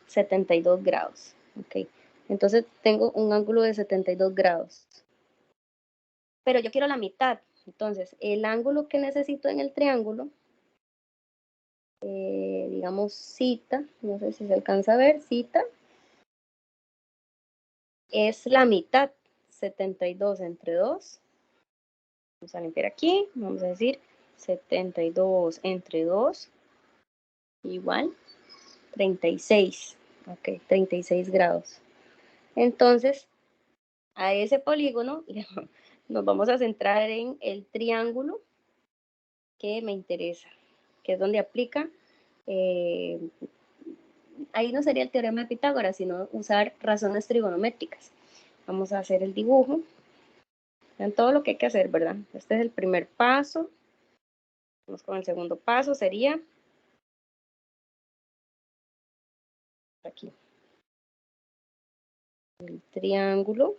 72 grados. Ok. Entonces tengo un ángulo de 72 grados. Pero yo quiero la mitad. Entonces, el ángulo que necesito en el triángulo, digamos cita, no sé si se alcanza a ver, cita, es la mitad. 72 entre 2. Vamos a limpiar aquí. Vamos a decir 72 entre 2 igual 36. Ok, 36 grados. Entonces, a ese polígono nos vamos a centrar en el triángulo que me interesa, que es donde aplica, ahí no sería el teorema de Pitágoras, sino usar razones trigonométricas. Vamos a hacer el dibujo. Vean todo lo que hay que hacer, ¿verdad? Este es el primer paso. Vamos con el segundo paso, sería aquí. El triángulo.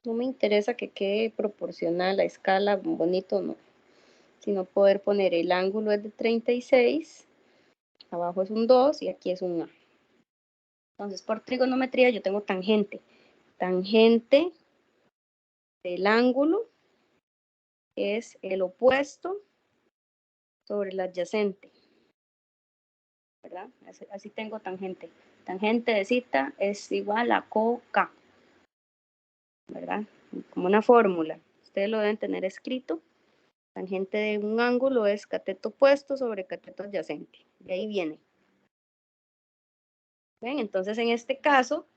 No me interesa que quede proporcional la escala, bonito no. Sino poder poner el ángulo es de 36, abajo es un 2 y aquí es un A. Entonces, por trigonometría yo tengo tangente. Tangente del ángulo es el opuesto sobre el adyacente, ¿verdad? Así tengo tangente. Tangente de cita es igual a COK, ¿verdad? Como una fórmula. Ustedes lo deben tener escrito. Tangente de un ángulo es cateto opuesto sobre cateto adyacente. De ahí viene. ¿Ven? Entonces, en este caso,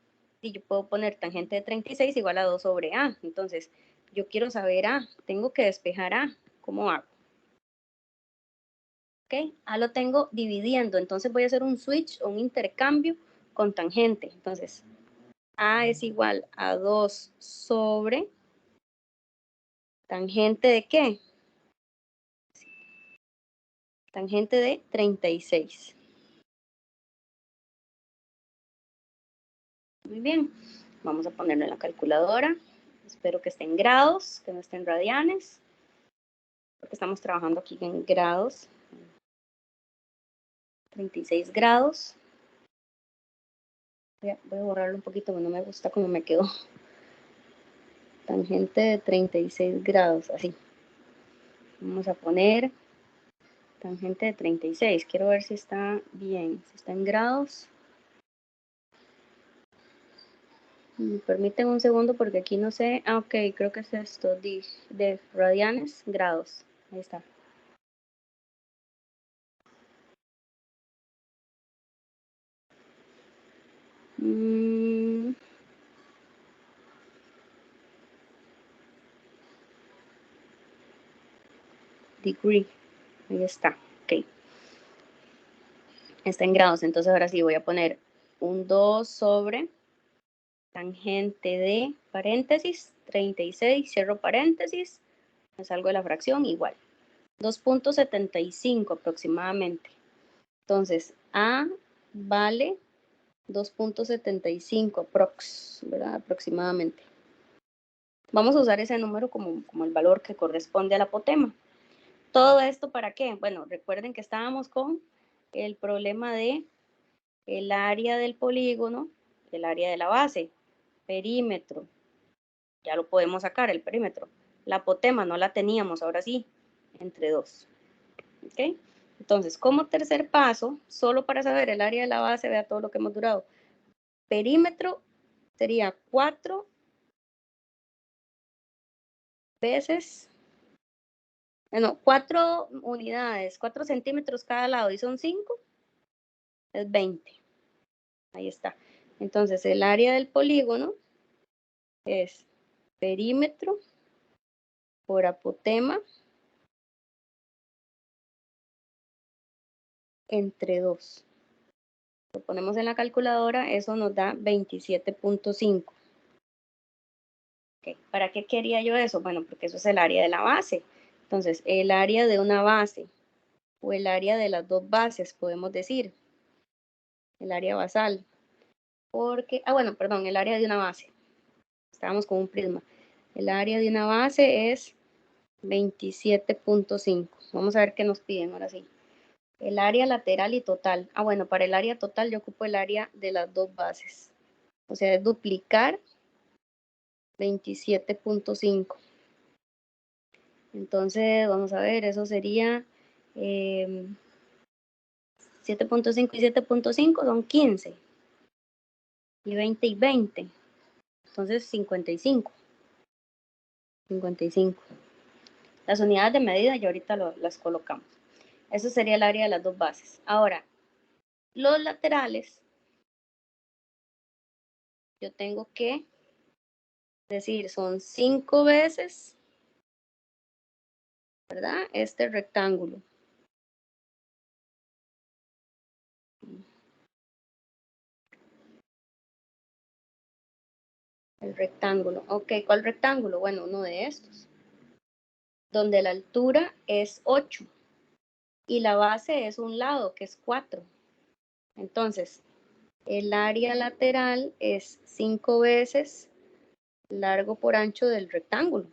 si yo puedo poner tangente de 36 igual a 2 sobre A. Entonces, yo quiero saber A. Tengo que despejar A. ¿Cómo hago? ¿Ok? A lo tengo dividiendo. Entonces, voy a hacer un switch o un intercambio con tangente. Entonces, A es igual a 2 sobre tangente de ¿qué? Tangente de 36. Muy bien. Vamos a ponerlo en la calculadora. Espero que esté en grados, que no esté en radianes. Porque estamos trabajando aquí en grados. 36 grados. Voy a borrarlo un poquito, porque no me gusta cómo me quedó. Tangente de 36 grados, así. Vamos a poner tangente de 36. Quiero ver si está bien, si está en grados. Permítanme un segundo porque aquí no sé. Ah, ok, creo que es esto, de radianes, grados. Ahí está. Degree. Ahí está. Ok. Está en grados. Entonces ahora sí voy a poner un 2 sobre tangente de paréntesis 36, cierro paréntesis, me salgo de la fracción igual. 2.75 aproximadamente. Entonces, A vale 2.75 aprox, ¿verdad? Aproximadamente. Vamos a usar ese número como el valor que corresponde al apotema. ¿Todo esto para qué? Bueno, recuerden que estábamos con el problema de el área del polígono, el área de la base, perímetro. Ya lo podemos sacar, el perímetro. La apotema no la teníamos, ahora sí, entre 2. ¿Ok? Entonces, como tercer paso, solo para saber el área de la base, vea todo lo que hemos durado. Perímetro sería 4 veces, 4 unidades, 4 centímetros cada lado y son 5, es 20. Ahí está. Entonces, el área del polígono es perímetro por apotema entre 2. Lo ponemos en la calculadora, eso nos da 27.5. Okay. ¿Para qué quería yo eso? Bueno, porque eso es el área de la base. Entonces, el área de una base o el área de las dos bases, podemos decir, el área basal, porque, bueno, perdón, el área de una base, estábamos con un prisma, el área de una base es 27.5, vamos a ver qué nos piden ahora sí, el área lateral y total, bueno, para el área total yo ocupo el área de las dos bases, o sea, es duplicar 27.5, entonces vamos a ver, eso sería 7.5 y 7.5 son 15. Y 20 y 20. Entonces 55. 55. Las unidades de medida ya ahorita las colocamos. Eso sería el área de las dos bases. Ahora, los laterales, yo tengo que decir, son 5 veces, ¿verdad? Este rectángulo. El rectángulo. Ok, ¿cuál rectángulo? Bueno, uno de estos. Donde la altura es 8 y la base es un lado, que es 4. Entonces, el área lateral es 5 veces largo por ancho del rectángulo.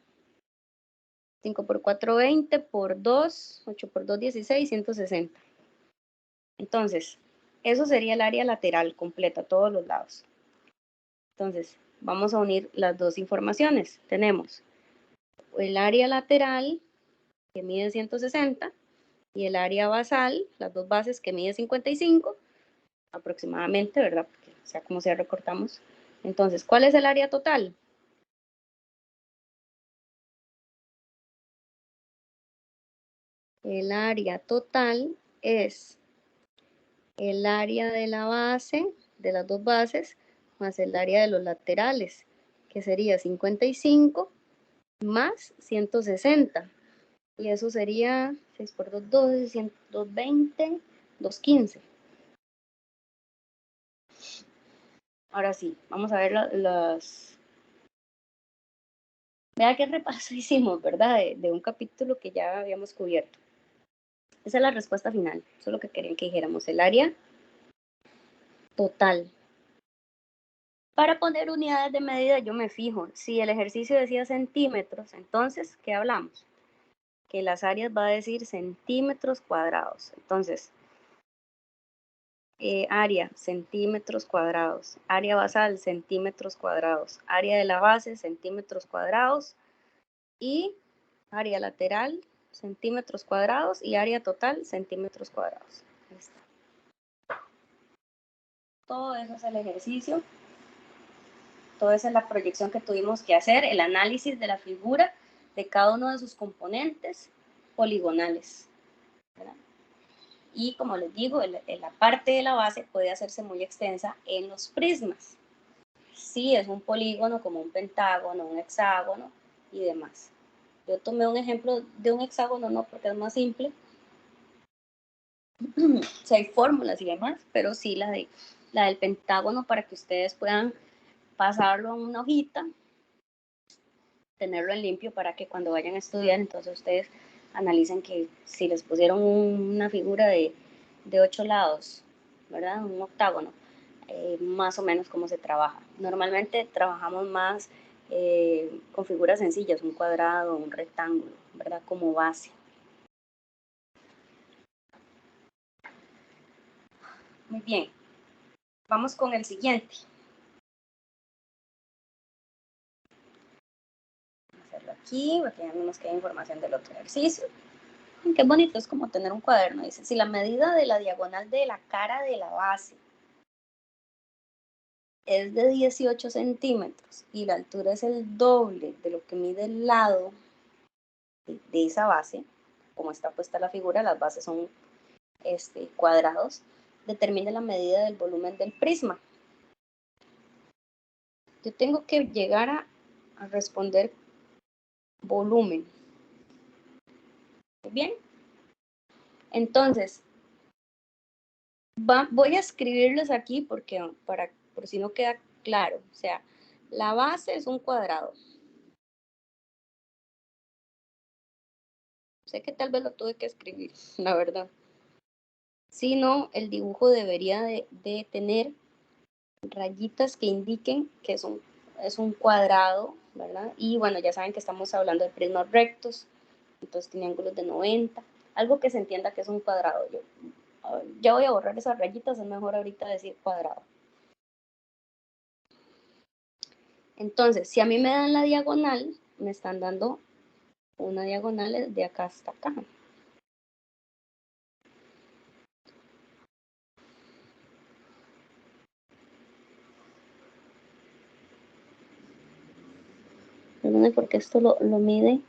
5 por 4, 20, por 2, 8 por 2, 16, 160. Entonces, eso sería el área lateral completa, todos los lados. Entonces, vamos a unir las dos informaciones. Tenemos el área lateral, que mide 160, y el área basal, las dos bases, que mide 55, aproximadamente, ¿verdad? Porque sea como sea, recortamos. Entonces, ¿cuál es el área total? El área total es el área de la base, de las dos bases, más el área de los laterales, que sería 55 más 160. Y eso sería 6 por 2, 12, 120, 215. Ahora sí, vamos a ver las... Vea qué repaso hicimos, ¿verdad? De un capítulo que ya habíamos cubierto. Esa es la respuesta final. Eso es lo que querían que dijéramos. El área total. Para poner unidades de medida yo me fijo, si el ejercicio decía centímetros, entonces, ¿qué hablamos? Que las áreas va a decir centímetros cuadrados. Entonces, área, centímetros cuadrados. Área basal, centímetros cuadrados. Área de la base, centímetros cuadrados. Y área lateral, centímetros cuadrados. Y área total, centímetros cuadrados. Ahí está. Todo eso es el ejercicio. Toda esa es la proyección que tuvimos que hacer, el análisis de la figura de cada uno de sus componentes poligonales, ¿verdad? Y como les digo, la parte de la base puede hacerse muy extensa en los prismas. Si es un polígono como un pentágono, un hexágono y demás. Yo tomé un ejemplo de un hexágono, no porque es más simple. O sea, hay fórmulas y demás, pero sí la del pentágono para que ustedes puedan pasarlo a una hojita, tenerlo en limpio para que cuando vayan a estudiar, entonces ustedes analicen que si les pusieron una figura de 8 lados, ¿verdad? Un octágono, más o menos cómo se trabaja. Normalmente trabajamos más con figuras sencillas, un cuadrado, un rectángulo, ¿verdad? Como base. Muy bien. Vamos con el siguiente. Vamos a hacerlo aquí, porque ya no nos queda información del otro ejercicio. Qué bonito, es como tener un cuaderno. Dice, si la medida de la diagonal de la cara de la base es de 18 centímetros y la altura es el doble de lo que mide el lado de esa base, como está puesta la figura, las bases son cuadrados, determina la medida del volumen del prisma. Yo tengo que llegar a responder volumen. ¿Bien? Entonces, voy a escribirles aquí porque por si no queda claro. O sea, la base es un cuadrado. Sé que tal vez lo tuve que escribir, la verdad. sino el dibujo debería de tener rayitas que indiquen que es un cuadrado, ¿verdad? Y bueno, ya saben que estamos hablando de prismas rectos, entonces tiene ángulos de 90, algo que se entienda que es un cuadrado. Yo ya voy a borrar esas rayitas, es mejor ahorita decir cuadrado. Entonces, si a mí me dan la diagonal, me están dando una diagonal de acá hasta acá. Perdón, porque esto lo mide.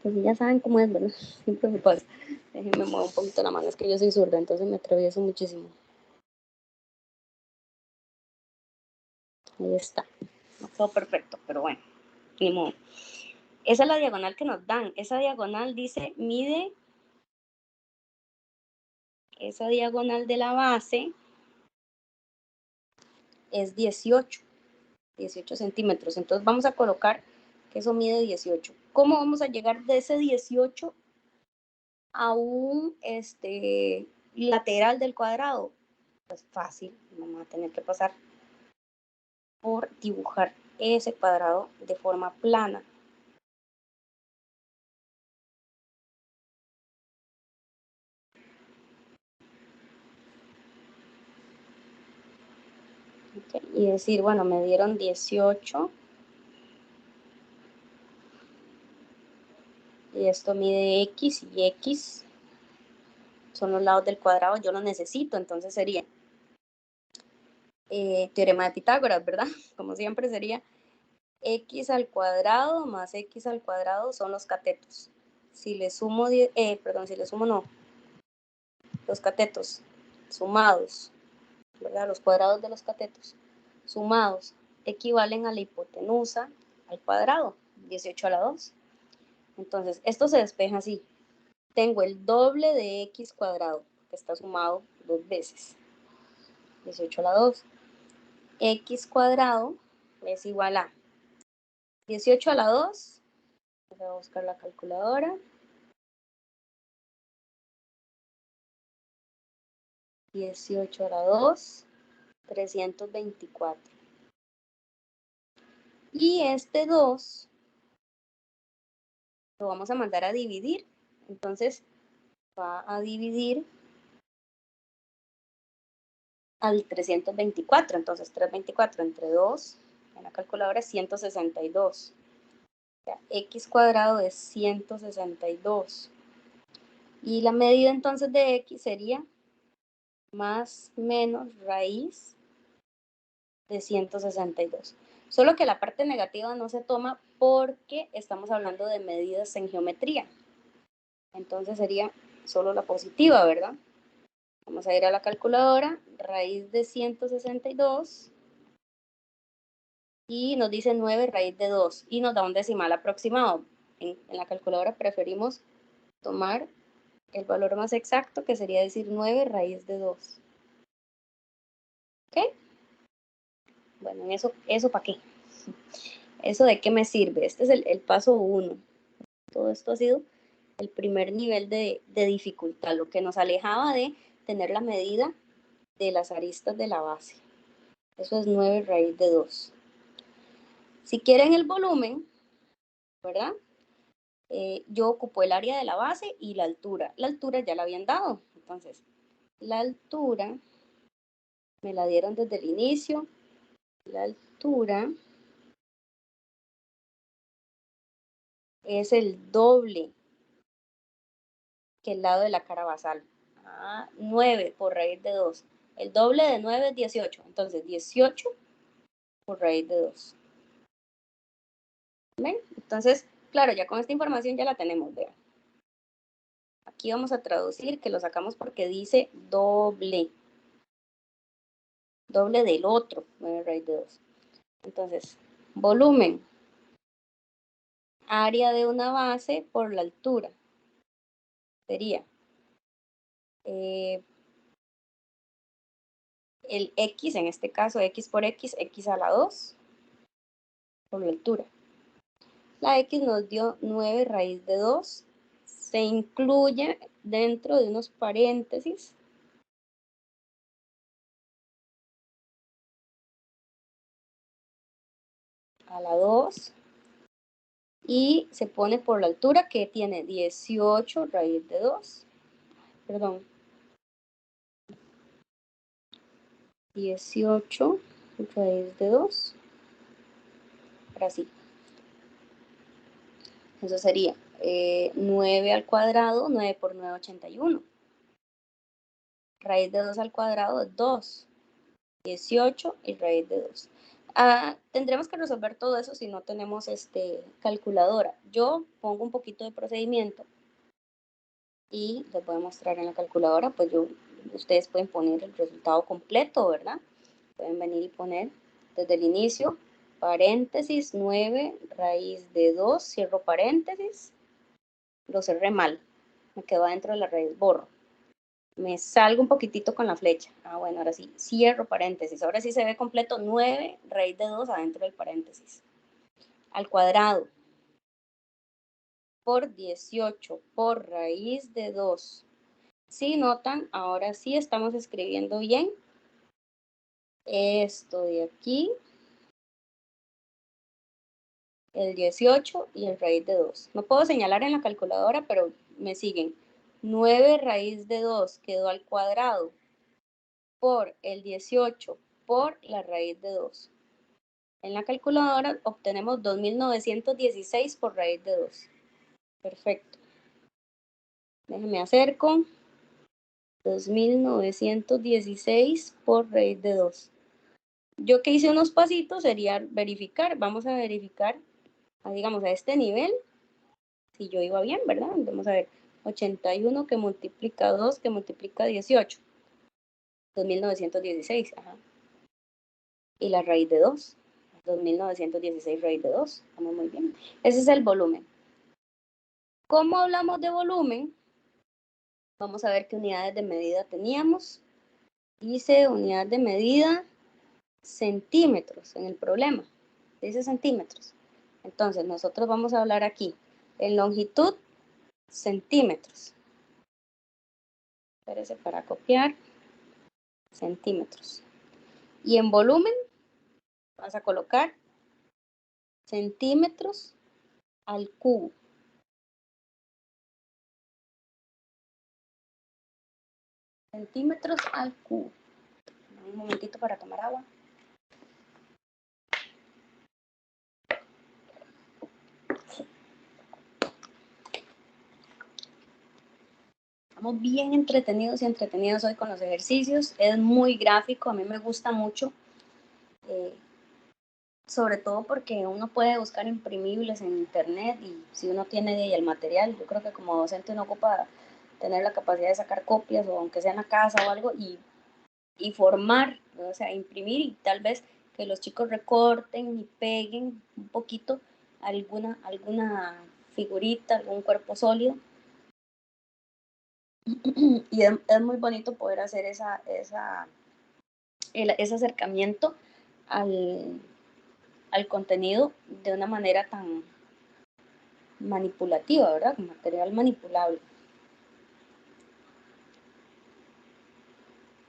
Pues ya saben cómo es, ¿verdad? Siempre me pasa. Déjenme mover un poquito la mano, es que yo soy zurda, entonces me atravieso muchísimo. Ahí está. No quedó perfecto, pero bueno, ni modo. Esa es la diagonal que nos dan. Esa diagonal dice, mide esa diagonal de la base es 18 centímetros. Entonces vamos a colocar que eso mide 18. ¿Cómo vamos a llegar de ese 18 a un lateral del cuadrado? Pues fácil, vamos a tener que pasar por dibujar ese cuadrado de forma plana. Okay. Y decir, bueno, me dieron 18 y esto mide X y X son los lados del cuadrado, yo lo necesito, entonces sería teorema de Pitágoras, ¿verdad? Como siempre sería X al cuadrado más X al cuadrado son los catetos. Si le sumo, si le sumo no, los catetos sumados, ¿verdad? Los cuadrados de los catetos sumados equivalen a la hipotenusa al cuadrado, 18 a la 2. Entonces, esto se despeja así. Tengo el doble de x cuadrado, que está sumado 2 veces. 18 a la 2. X cuadrado es igual a 18 a la 2. Voy a buscar la calculadora. 18 a la 2, 324. Y este 2 lo vamos a mandar a dividir. Entonces va a dividir al 324. Entonces 324 entre 2 en la calculadora es 162. O sea, x cuadrado es 162. Y la medida entonces de x sería más menos raíz de 162. Solo que la parte negativa no se toma porque estamos hablando de medidas en geometría. Entonces sería solo la positiva, ¿verdad? Vamos a ir a la calculadora, raíz de 162 y nos dice 9 raíz de 2 y nos da un decimal aproximado. En la calculadora preferimos tomar el valor más exacto, que sería decir 9 raíz de 2. ¿Ok? Bueno, ¿eso para qué? ¿Eso de qué me sirve? Este es el paso 1. Todo esto ha sido el primer nivel de dificultad, lo que nos alejaba de tener la medida de las aristas de la base. Eso es 9 raíz de 2. Si quieren el volumen, ¿verdad? Yo ocupo el área de la base y la altura. La altura ya la habían dado. Entonces, la altura me la dieron desde el inicio. La altura es el doble que el lado de la cara basal. 9 por raíz de 2. El doble de 9 es 18. Entonces, 18 por raíz de 2. ¿Ven? Entonces, claro, ya con esta información ya la tenemos, vean. Aquí vamos a traducir que lo sacamos porque dice doble. Doble del otro, 9 raíz de 2. Entonces, volumen, área de una base por la altura. Sería el x, en este caso x por x, x a la 2, por la altura. La x nos dio 9 raíz de 2 se incluye dentro de unos paréntesis a la 2 y se pone por la altura que tiene 18 raíz de 2, perdón, 18 raíz de 2, ahora sí, eso sería 9 al cuadrado, 9 por 9, 81, raíz de 2 al cuadrado es 2, 18 y raíz de 2. Tendremos que resolver todo eso si no tenemos calculadora. Yo pongo un poquito de procedimiento y les voy a mostrar en la calculadora, pues ustedes pueden poner el resultado completo, ¿verdad? Pueden venir y poner desde el inicio, paréntesis, 9, raíz de 2, cierro paréntesis, lo cerré mal, me quedo adentro de la raíz, borro. Me salgo un poquitito con la flecha. Bueno, ahora sí, cierro paréntesis. Ahora sí se ve completo 9 raíz de 2 adentro del paréntesis. Al cuadrado por 18 por raíz de 2. Si notan, ahora sí estamos escribiendo bien esto de aquí, el 18 y el raíz de 2. No puedo señalar en la calculadora, pero me siguen. 9 raíz de 2 quedó al cuadrado por el 18 por la raíz de 2. En la calculadora obtenemos 2916 por raíz de 2. Perfecto. Déjenme acerco. 2916 por raíz de 2. Yo que hice unos pasitos sería verificar. Vamos a verificar, digamos, a este nivel, si yo iba bien, ¿verdad? Vamos a ver. 81 que multiplica 2 que multiplica 18. 2916. Ajá. Y la raíz de 2. 2916 raíz de 2. Estamos muy bien. Ese es el volumen. ¿Cómo hablamos de volumen? Vamos a ver qué unidades de medida teníamos. Dice unidad de medida centímetros en el problema. Dice centímetros. Entonces nosotros vamos a hablar aquí en longitud centímetros. Espérese para copiar. Centímetros. Y en volumen vas a colocar centímetros al cubo. Centímetros al cubo. Un momentito para tomar agua. Estamos bien entretenidos y entretenidos hoy con los ejercicios. Es muy gráfico, a mí me gusta mucho. Sobre todo porque uno puede buscar imprimibles en internet y si uno tiene de ahí el material, yo creo que como docente uno ocupa tener la capacidad de sacar copias o aunque sea en la casa o algo y formar, o sea, imprimir y tal vez que los chicos recorten y peguen un poquito alguna figurita, algún cuerpo sólido. Y es muy bonito poder hacer ese acercamiento al contenido de una manera tan manipulativa, ¿verdad? Con material manipulable.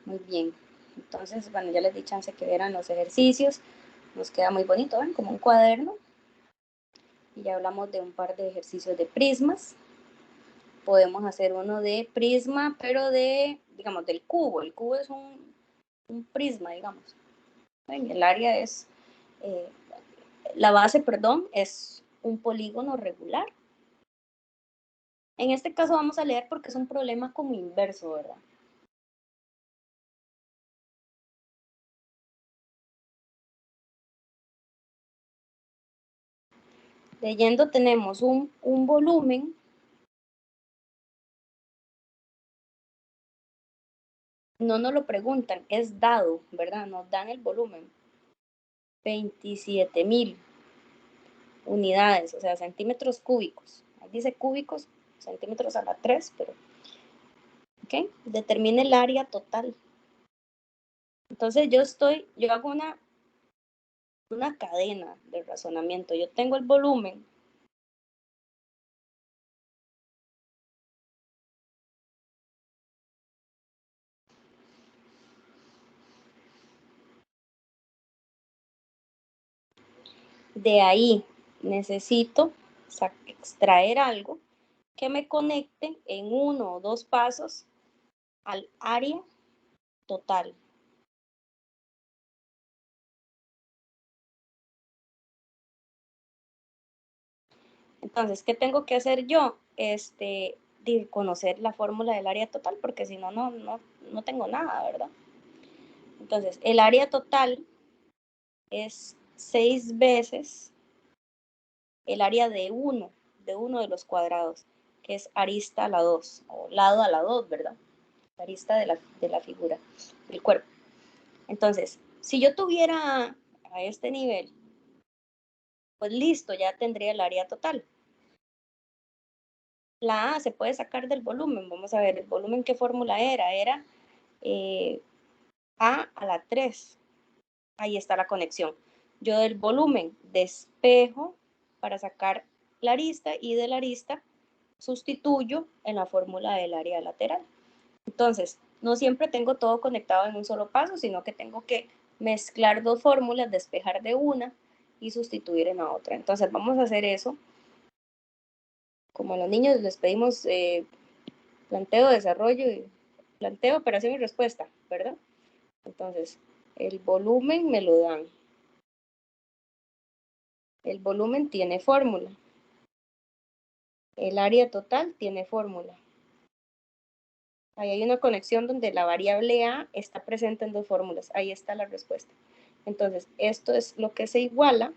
Muy bien. Entonces, bueno, ya les di chance que vieran los ejercicios. Nos queda muy bonito, ¿ven? Como un cuaderno. Y ya hablamos de un par de ejercicios de prismas. Podemos hacer uno de prisma, pero digamos, del cubo. El cubo es un prisma, digamos. ¿Ven? El área es, la base, perdón, es un polígono regular. En este caso vamos a leer porque es un problema como inverso, ¿verdad? Leyendo tenemos un volumen no nos lo preguntan, es dado, ¿verdad? Nos dan el volumen. 27,000 unidades, o sea, centímetros cúbicos. Ahí dice cúbicos, centímetros a la 3, pero, ¿ok? Determine el área total. Entonces yo hago una cadena de razonamiento. Yo tengo el volumen De ahí necesito extraer algo que me conecte en 1 o 2 pasos al área total. Entonces, ¿qué tengo que hacer yo? Conocer la fórmula del área total, porque si no, no tengo nada, ¿verdad? Entonces, el área total es 6 veces el área de uno de los cuadrados, que es arista a la 2, o lado a la 2, ¿verdad? Arista de la figura, del cuerpo. Entonces, si yo tuviera a este nivel, pues listo, ya tendría el área total. La A se puede sacar del volumen. Vamos a ver, ¿el volumen qué fórmula era? Era A a la 3. Ahí está la conexión. Yo del volumen despejo para sacar la arista y de la arista sustituyo en la fórmula del área lateral. Entonces, no siempre tengo todo conectado en un solo paso, sino que tengo que mezclar dos fórmulas, despejar de una y sustituir en la otra. Entonces, vamos a hacer eso. Como a los niños les pedimos planteo, desarrollo, planteo, operación y respuesta, ¿verdad? Entonces, el volumen me lo dan. El volumen tiene fórmula. El área total tiene fórmula. Ahí hay una conexión donde la variable A está presente en dos fórmulas. Ahí está la respuesta. Entonces, esto es lo que se iguala.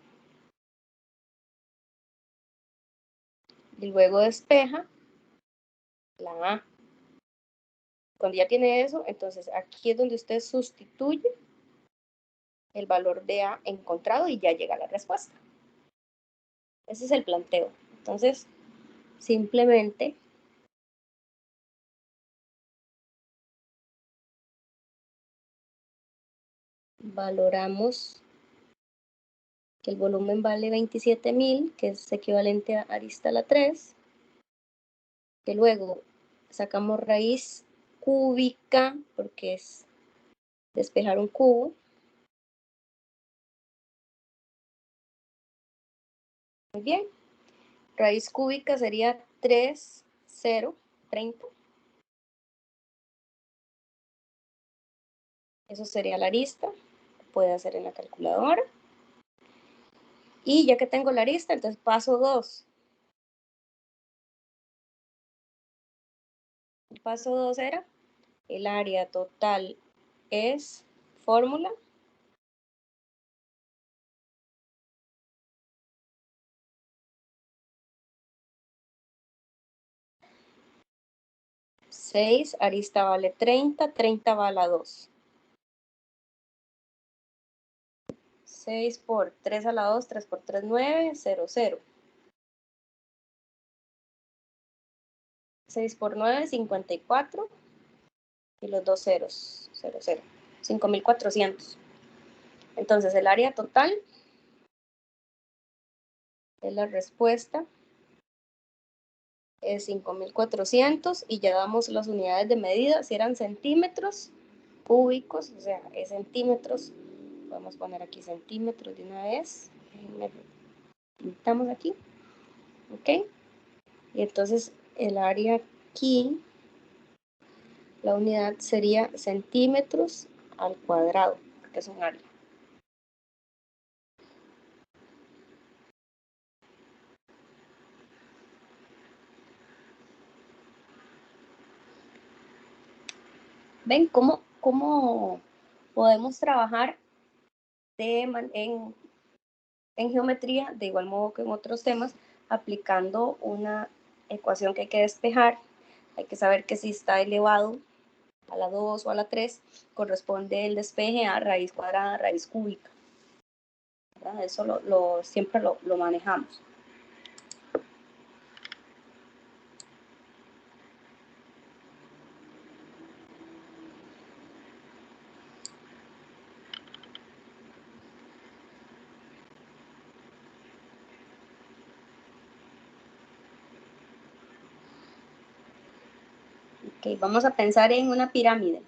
Y luego despeja la A. Cuando ya tiene eso, entonces aquí es donde usted sustituye el valor de A encontrado y ya llega la respuesta. Ese es el planteo. Entonces, simplemente valoramos que el volumen vale 27.000, que es equivalente a arista a la 3, que luego sacamos raíz cúbica, porque es despejar un cubo. Muy bien. Raíz cúbica sería 3, 0, 30. Eso sería la arista. Puede hacer en la calculadora. Y ya que tengo la arista, entonces paso 2. El paso 2 era el área total es fórmula. Seis, arista vale 30, 30 va a la 2. 6 por 3 a la 2, 3 por 3, 9, 0, 0. 6 por 9, 54. Y los dos ceros, 0, 0. 5.400. Entonces el área total es la respuesta. Es 5.400 y ya damos las unidades de medida. Si eran centímetros cúbicos, o sea, es centímetros. Podemos poner aquí centímetros de una vez. Pintamos aquí. ¿Ok? Y entonces el área aquí, la unidad sería centímetros al cuadrado, porque es un área. ¿Ven cómo podemos trabajar en geometría, de igual modo que en otros temas, aplicando una ecuación que hay que despejar? Hay que saber que si está elevado a la 2 o a la 3, corresponde el despeje a raíz cuadrada, raíz cúbica, ¿verdad? Eso siempre lo manejamos. Okay, vamos a pensar en una pirámide.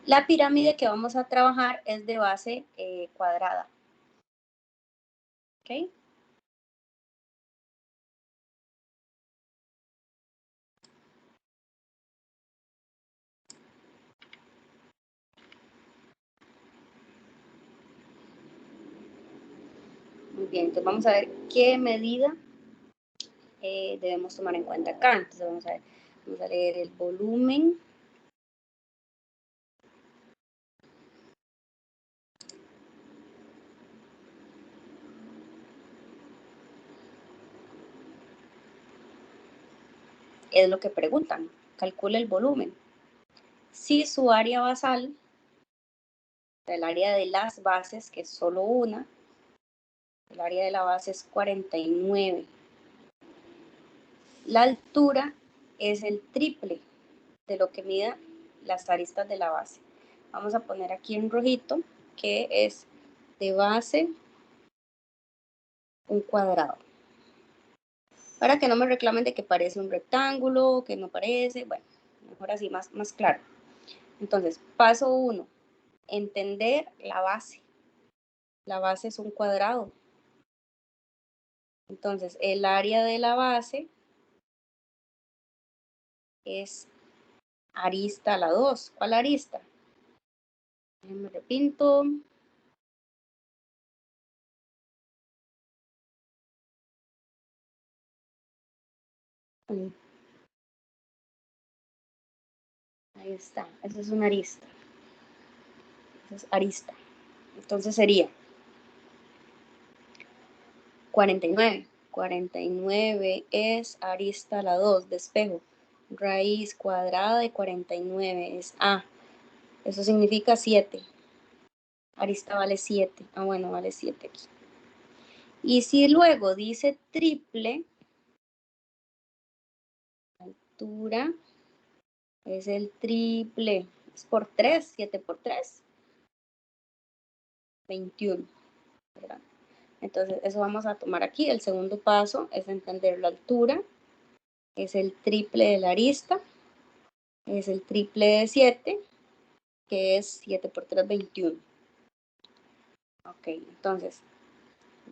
La pirámide que vamos a trabajar es de base cuadrada. ¿Ok? Muy bien, entonces vamos a ver qué medida debemos tomar en cuenta acá. Entonces vamos a leer el volumen. Es lo que preguntan. Calcula el volumen. Si su área basal, el área de las bases, que es solo una, el área de la base es 49. La altura es el triple de lo que mida las aristas de la base. Vamos a poner aquí en rojito que es de base un cuadrado. Para que no me reclamen de que parece un rectángulo, que no parece, bueno, mejor así, más claro. Entonces, paso 1, entender la base. La base es un cuadrado. Entonces, el área de la base es arista a la 2. ¿Cuál arista? Me repinto. Ahí está, esa es una arista. Esa es arista. Entonces sería 49. 49 es arista a la 2 de espejo. Raíz cuadrada de 49 es A. Eso significa 7. Arista vale 7. Ah, bueno, vale 7 aquí. Y si luego dice triple, altura es el triple. Es por 3, 7 por 3. 21. ¿Verdad? Entonces, eso vamos a tomar aquí. El segundo paso es entender la altura. Es el triple de la arista. Es el triple de 7, que es 7 por 3, 21. Ok, entonces,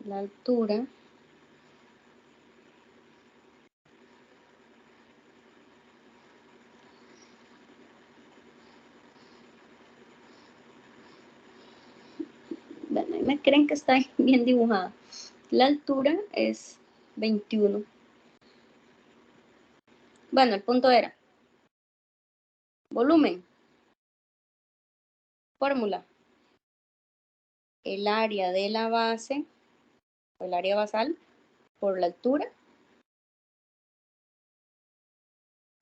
la altura bueno, me creen que está bien dibujada. La altura es 21. Bueno, el punto era volumen, fórmula, el área de la base, o el área basal, por la altura,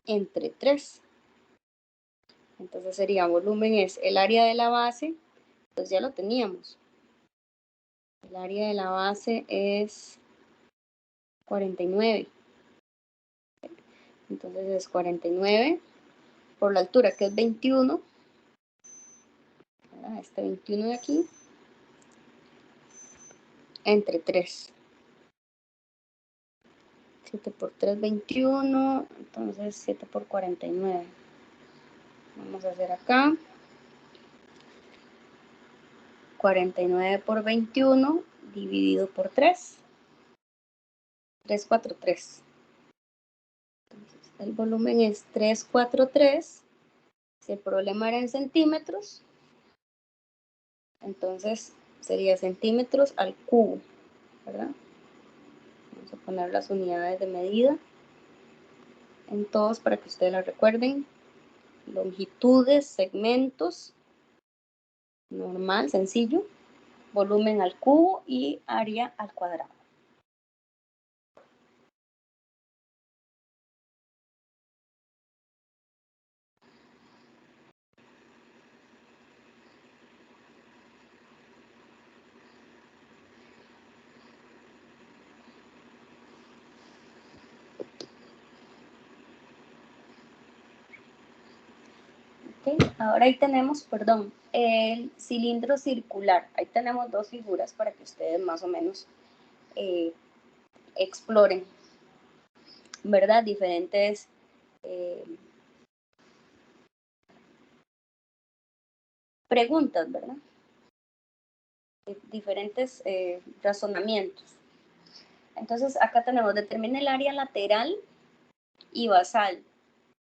entre 3. Entonces sería volumen es el área de la base, pues ya lo teníamos. El área de la base es 49. Entonces es 49 por la altura, que es 21. Este 21 de aquí, entre 3. 7 por 3, 21. Entonces 7 por 49. Vamos a hacer acá. 49 por 21 dividido por 3. 343. Entonces, el volumen es 343. Si el problema era en centímetros, entonces sería centímetros al cubo, ¿verdad? Vamos a poner las unidades de medida en todos para que ustedes las recuerden. Longitudes, segmentos, normal, sencillo, volumen al cubo y área al cuadrado. Okay. Ahora ahí tenemos, perdón, el cilindro circular. Ahí tenemos dos figuras para que ustedes más o menos exploren, ¿verdad? Diferentes preguntas, ¿verdad? Diferentes razonamientos. Entonces, acá tenemos, determina el área lateral y basal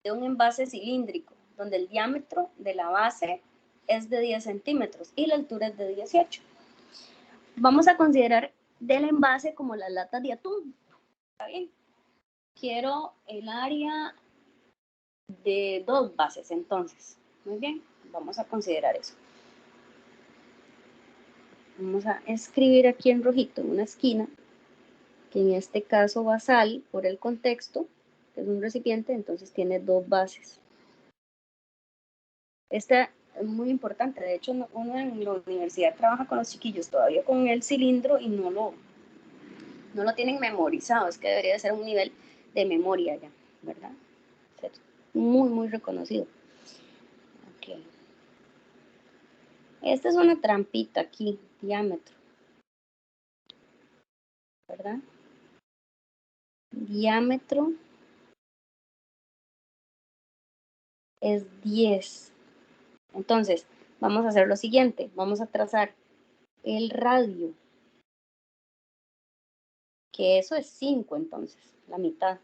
de un envase cilíndrico, donde el diámetro de la base es de 10 centímetros y la altura es de 18. Vamos a considerar del envase como las latas de atún. ¿Está bien? Quiero el área de 2 bases, entonces. Muy bien, vamos a considerar eso. Vamos a escribir aquí en rojito, en una esquina, que en este caso basal, por el contexto, que es un recipiente, entonces tiene 2 bases. Esta es muy importante, de hecho uno en la universidad trabaja con los chiquillos todavía con el cilindro y no lo tienen memorizado, es que debería ser un nivel de memoria ya, ¿verdad? Ser muy, muy reconocido. Okay. Esta es una trampita aquí, diámetro, ¿verdad? Diámetro es 10. Entonces, vamos a hacer lo siguiente, vamos a trazar el radio, que eso es 5 entonces, la mitad.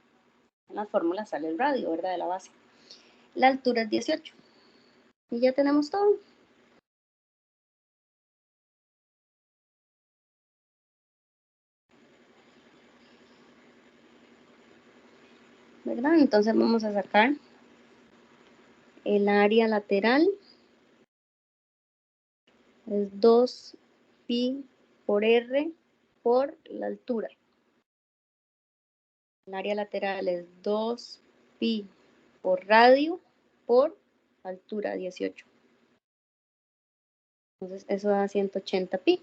En las fórmulas sale el radio, ¿verdad? De la base. La altura es 18. Y ya tenemos todo. ¿Verdad? Entonces vamos a sacar el área lateral. Es 2pi por r por la altura. El área lateral es 2pi por radio por altura 18. Entonces eso da 180 pi.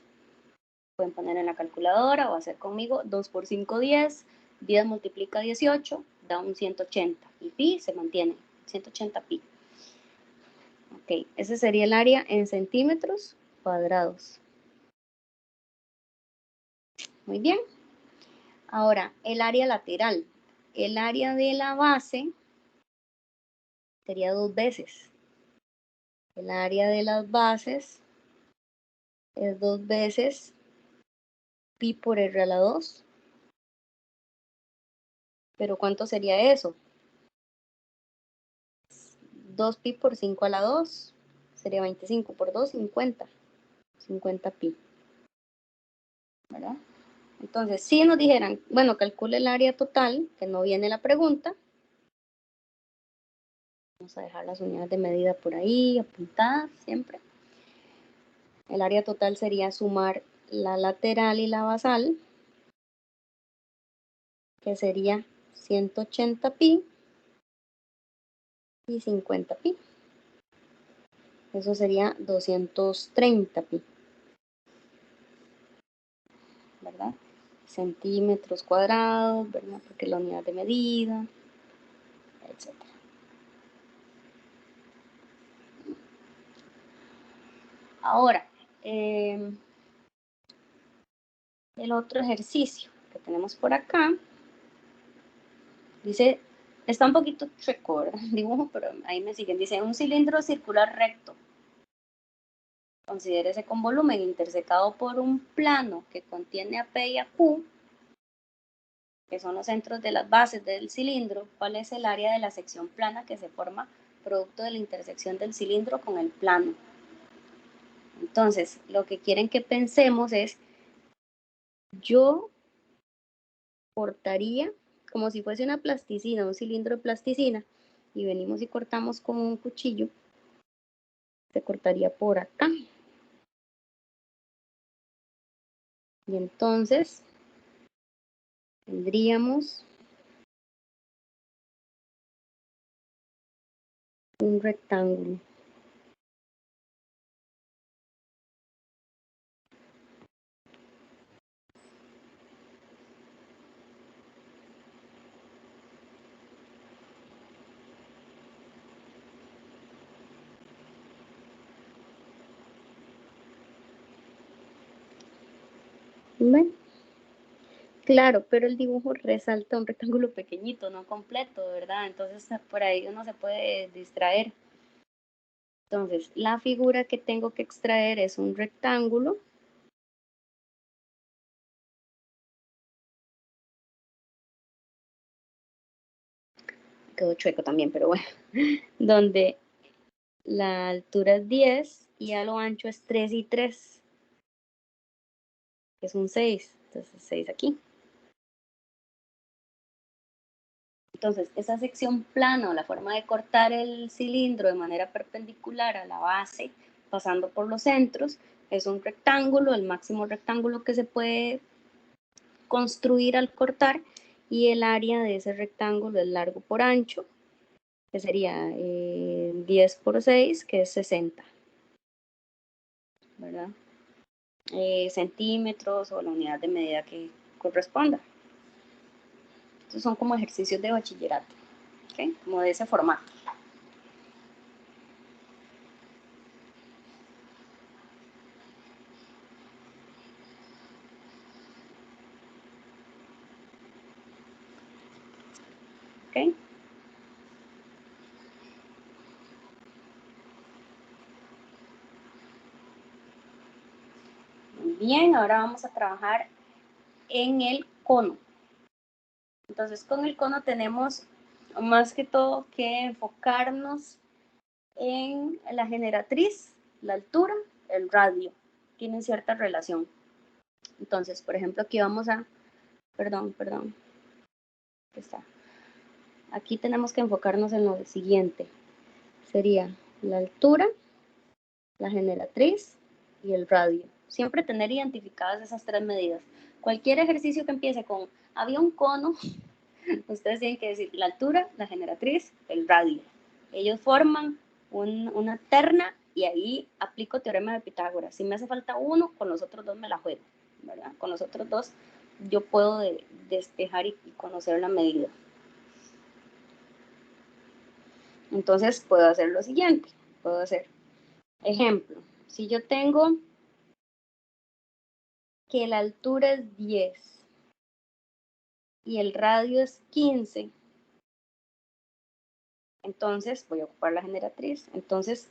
Pueden poner en la calculadora o hacer conmigo 2 por 5, 10. 10 multiplica 18, da un 180. Y pi se mantiene, 180 pi. Ok, ese sería el área en centímetros cuadrados. Muy bien. Ahora, el área lateral. El área de la base sería 2 veces. El área de las bases es 2 veces pi por r a la 2. ¿Pero cuánto sería eso? 2pi por 5 a la 2 sería 25 por 2, 50. 50 pi. ¿Verdad? Entonces, si nos dijeran, bueno, calcule el área total, que no viene la pregunta. Vamos a dejar las unidades de medida por ahí, apuntadas siempre. El área total sería sumar la lateral y la basal, que sería 180 pi y 50 pi. Eso sería 230 pi. ¿Verdad? Centímetros cuadrados, ¿verdad? Porque la unidad de medida, etc. Ahora, el otro ejercicio que tenemos por acá, dice, está un poquito chueco, ¿verdad? Dibujo, pero ahí me siguen. Dice, un cilindro circular recto. Considérese con volumen intersecado por un plano que contiene a P y a Q, que son los centros de las bases del cilindro. ¿Cuál es el área de la sección plana que se forma producto de la intersección del cilindro con el plano? Entonces, lo que quieren que pensemos es, yo cortaría como si fuese una plasticina, un cilindro de plasticina, y venimos y cortamos con un cuchillo, se cortaría por acá. Y entonces tendríamos un rectángulo. ¿Ven? Claro, pero el dibujo resalta un rectángulo pequeñito, no completo, ¿verdad? Entonces por ahí uno se puede distraer. Entonces, la figura que tengo que extraer es un rectángulo. Quedó chueco también, pero bueno. Donde la altura es 10 y a lo ancho es 3 y 3. Que es un 6. Entonces, 6 aquí. Entonces, esa sección plana o la forma de cortar el cilindro de manera perpendicular a la base, pasando por los centros, es un rectángulo, el máximo rectángulo que se puede construir al cortar, y el área de ese rectángulo es largo por ancho, que sería 10 por 6, que es 60, ¿verdad? Centímetros o la unidad de medida que corresponda. Estos son como ejercicios de bachillerato, ¿okay? Como de ese formato. ¿Okay? Bien, ahora vamos a trabajar en el cono. Entonces, con el cono tenemos más que todo que enfocarnos en la generatriz, la altura, el radio. Tienen cierta relación. Entonces, por ejemplo, aquí vamos a... Perdón. Aquí está. Aquí tenemos que enfocarnos en lo siguiente. Sería la altura, la generatriz y el radio. Siempre tener identificadas esas tres medidas. Cualquier ejercicio que empiece con había un cono, ustedes tienen que decir la altura, la generatriz, el radio. Ellos forman una terna y ahí aplico teorema de Pitágoras. Si me hace falta uno, con los otros dos me la juego, ¿verdad? Con los otros dos yo puedo despejar y conocer la medida. Entonces puedo hacer lo siguiente. Puedo hacer, ejemplo, si yo tengo que la altura es 10 y el radio es 15, entonces voy a ocupar la generatriz. Entonces,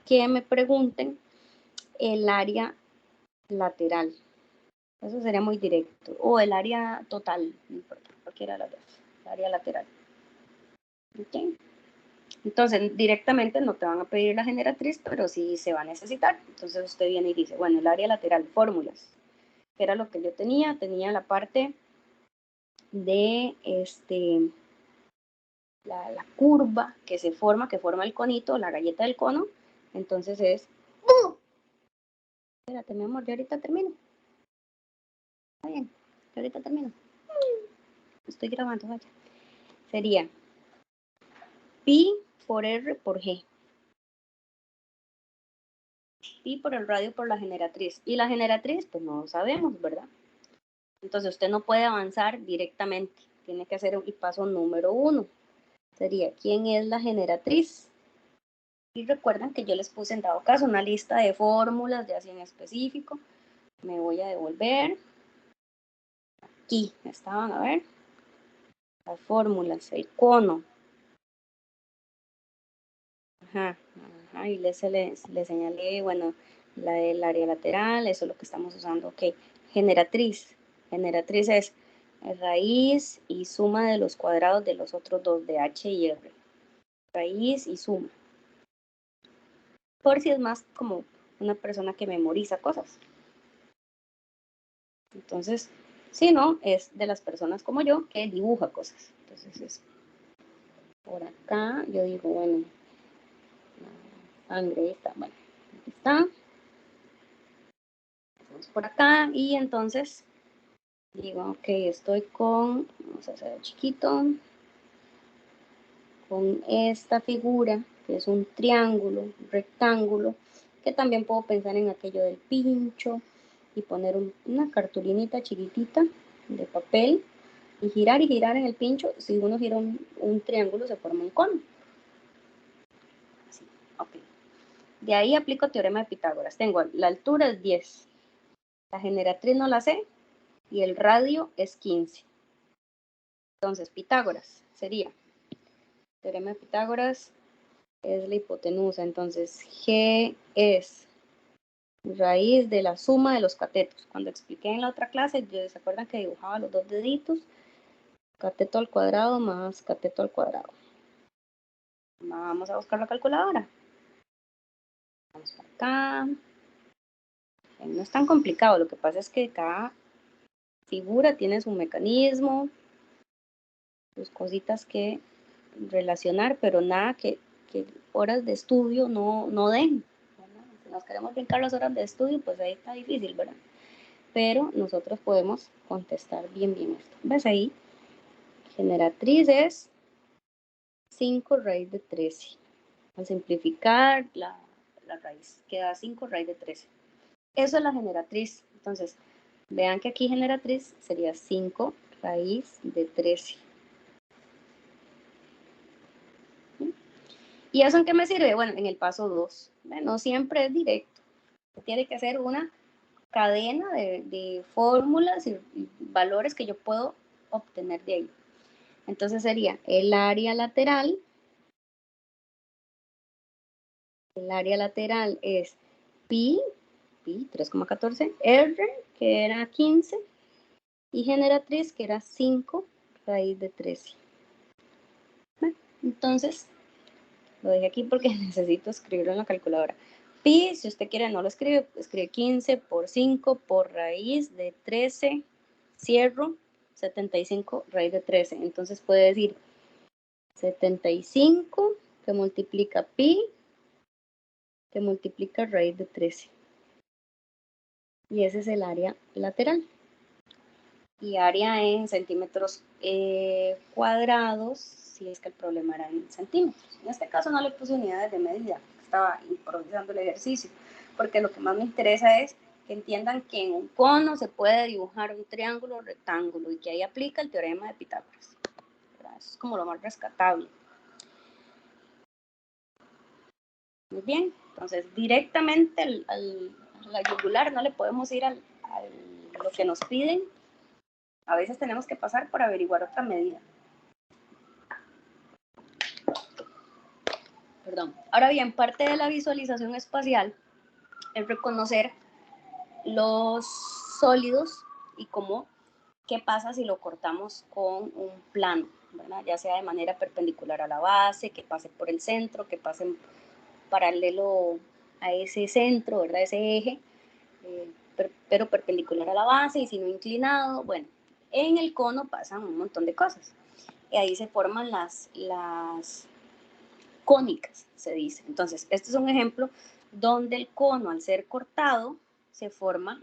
que me pregunten el área lateral. Eso sería muy directo. O el área total, no importa, cualquiera de las dos. El área lateral. ¿Okay? Entonces, directamente no te van a pedir la generatriz, pero sí se va a necesitar. Entonces, usted viene y dice, bueno, el área lateral, fórmulas. Que era lo que yo tenía. Tenía la parte de la curva que se forma, que forma el conito, la galleta del cono. Entonces es... Espérate, mi amor, yo ahorita termino. Está bien, yo ahorita termino. Estoy grabando, vaya. Sería pi por r por g. Pi por el radio por la generatriz. Y la generatriz, pues no lo sabemos, ¿verdad? Entonces usted no puede avanzar directamente. Tiene que hacer el paso número 1. Sería, ¿quién es la generatriz? Y recuerden que yo les puse en dado caso una lista de fórmulas de así en específico. Me voy a devolver. Aquí estaban, a ver. Las fórmulas, el cono. Y le señalé, bueno, la del área lateral, eso es lo que estamos usando. Ok, generatriz. Generatriz es raíz y suma de los cuadrados de los otros dos, de h y r. Raíz y suma. Por si es más como una persona que memoriza cosas. Entonces, si no, es de las personas como yo que dibuja cosas. Entonces es por acá, yo digo, bueno, la sangre está, bueno, aquí está. Vamos por acá y entonces digo, ok, estoy con, vamos a hacer chiquito, con esta figura, que es un triángulo, un rectángulo, que también puedo pensar en aquello del pincho y poner una cartulinita chiquitita de papel y girar en el pincho. Si uno gira un triángulo se forma un cono. Así, ok. De ahí aplico teorema de Pitágoras. Tengo la altura es 10, la generatriz no la sé y el radio es 15. Entonces, Pitágoras sería teorema de Pitágoras es la hipotenusa. Entonces, G es raíz de la suma de los catetos. Cuando expliqué en la otra clase, ¿se acuerdan que dibujaba los dos deditos? Cateto al cuadrado más cateto al cuadrado. Vamos a buscar la calculadora. Vamos para acá. No es tan complicado, lo que pasa es que cada figura tiene su mecanismo, sus cositas que relacionar, pero nada que horas de estudio no den. Si nos queremos brincar las horas de estudio, pues ahí está difícil, ¿verdad? Pero nosotros podemos contestar bien esto. ¿Ves ahí? Generatriz es 5 raíz de 13. Al simplificar la raíz, queda 5 raíz de 13. Eso es la generatriz. Entonces, vean que aquí generatriz sería 5 raíz de 13. ¿Y eso en qué me sirve? Bueno, en el paso 2. No siempre es directo. Tiene que ser una cadena de fórmulas y valores que yo puedo obtener de ahí. Entonces sería el área lateral. El área lateral es pi 3,14, R, que era 15, y generatriz, que era 5 raíz de 13. Entonces, lo dejé aquí porque necesito escribirlo en la calculadora. Pi, si usted quiere, no lo escribe 15 por 5 por raíz de 13, cierro, 75 raíz de 13. Entonces puede decir 75 que multiplica pi, que multiplica raíz de 13. Y ese es el área lateral. Y área en centímetros cuadrados, si es que el problema era en centímetros. En este caso no le puse unidades de medida, estaba improvisando el ejercicio, porque lo que más me interesa es que entiendan que en un cono se puede dibujar un triángulo rectángulo y que ahí aplica el teorema de Pitágoras. ¿Verdad? Eso es como lo más rescatable. Muy bien, entonces directamente a la yugular no le podemos ir a lo que nos piden. A veces tenemos que pasar por averiguar otra medida. Perdón. Ahora bien, parte de la visualización espacial es reconocer los sólidos y qué pasa si lo cortamos con un plano, ¿verdad? Ya sea de manera perpendicular a la base, que pase por el centro, que pase paralelo a ese centro, ¿verdad? Ese eje, pero perpendicular a la base y si no inclinado. Bueno, en el cono pasan un montón de cosas. Y ahí se forman las cónicas, se dice. Entonces, este es un ejemplo donde el cono, al ser cortado, se forma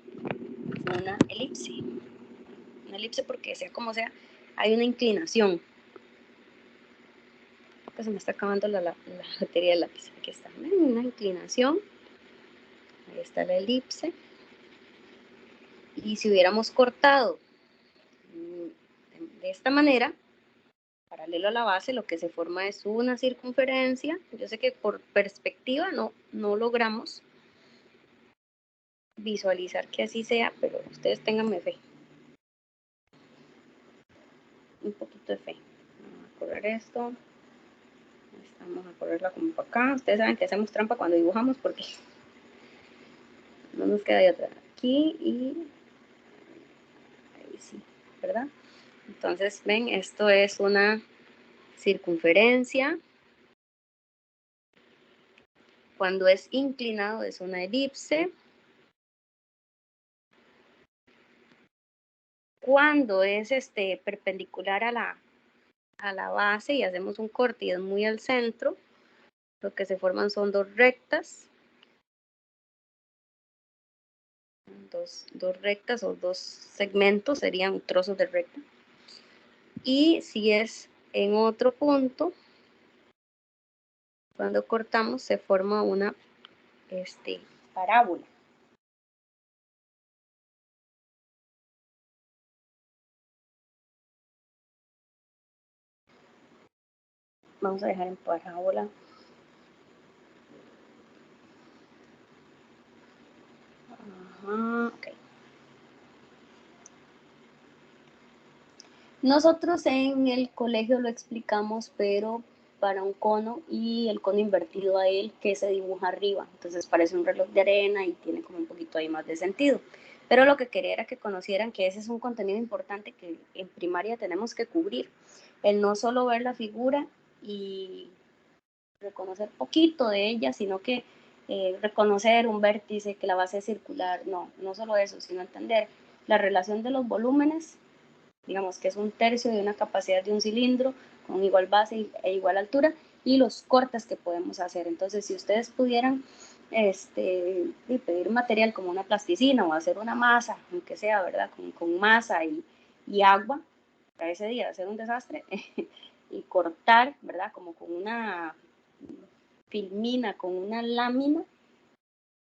una elipse. Una elipse porque, sea como sea, hay una inclinación. Pues se me está acabando la batería del lápiz. Aquí está, una inclinación. Ahí está la elipse. Y si hubiéramos cortado de esta manera, paralelo a la base, lo que se forma es una circunferencia. Yo sé que por perspectiva no logramos visualizar que así sea, pero ustedes ténganme fe. Un poquito de fe. Vamos a correr esto. Vamos a correrla como para acá. Ustedes saben que hacemos trampa cuando dibujamos porque no nos queda de otra. Aquí y ahí sí, ¿verdad? Entonces, ven, esto es una circunferencia. Cuando es inclinado es una elipse. Cuando es perpendicular a la base y hacemos un corte y es muy al centro, lo que se forman son dos rectas. Dos rectas o dos segmentos serían trozos de recta. Y si es en otro punto, cuando cortamos se forma una parábola. Vamos a dejar en parábola. Ajá, okay. Nosotros en el colegio lo explicamos, pero para un cono y el cono invertido a él que se dibuja arriba. Entonces parece un reloj de arena y tiene como un poquito ahí más de sentido. Pero lo que quería era que conocieran que ese es un contenido importante que en primaria tenemos que cubrir. El no solo ver la figura y reconocer poquito de ella, sino que reconocer un vértice, que la base es circular, no solo eso, sino entender la relación de los volúmenes, digamos que es un tercio de una capacidad de un cilindro con igual base e igual altura, y los cortes que podemos hacer. Entonces, si ustedes pudieran pedir material como una plasticina o hacer una masa, aunque sea, ¿verdad? Con masa y agua, para ese día hacer un desastre, y cortar, ¿verdad? Como con una filmina, con una lámina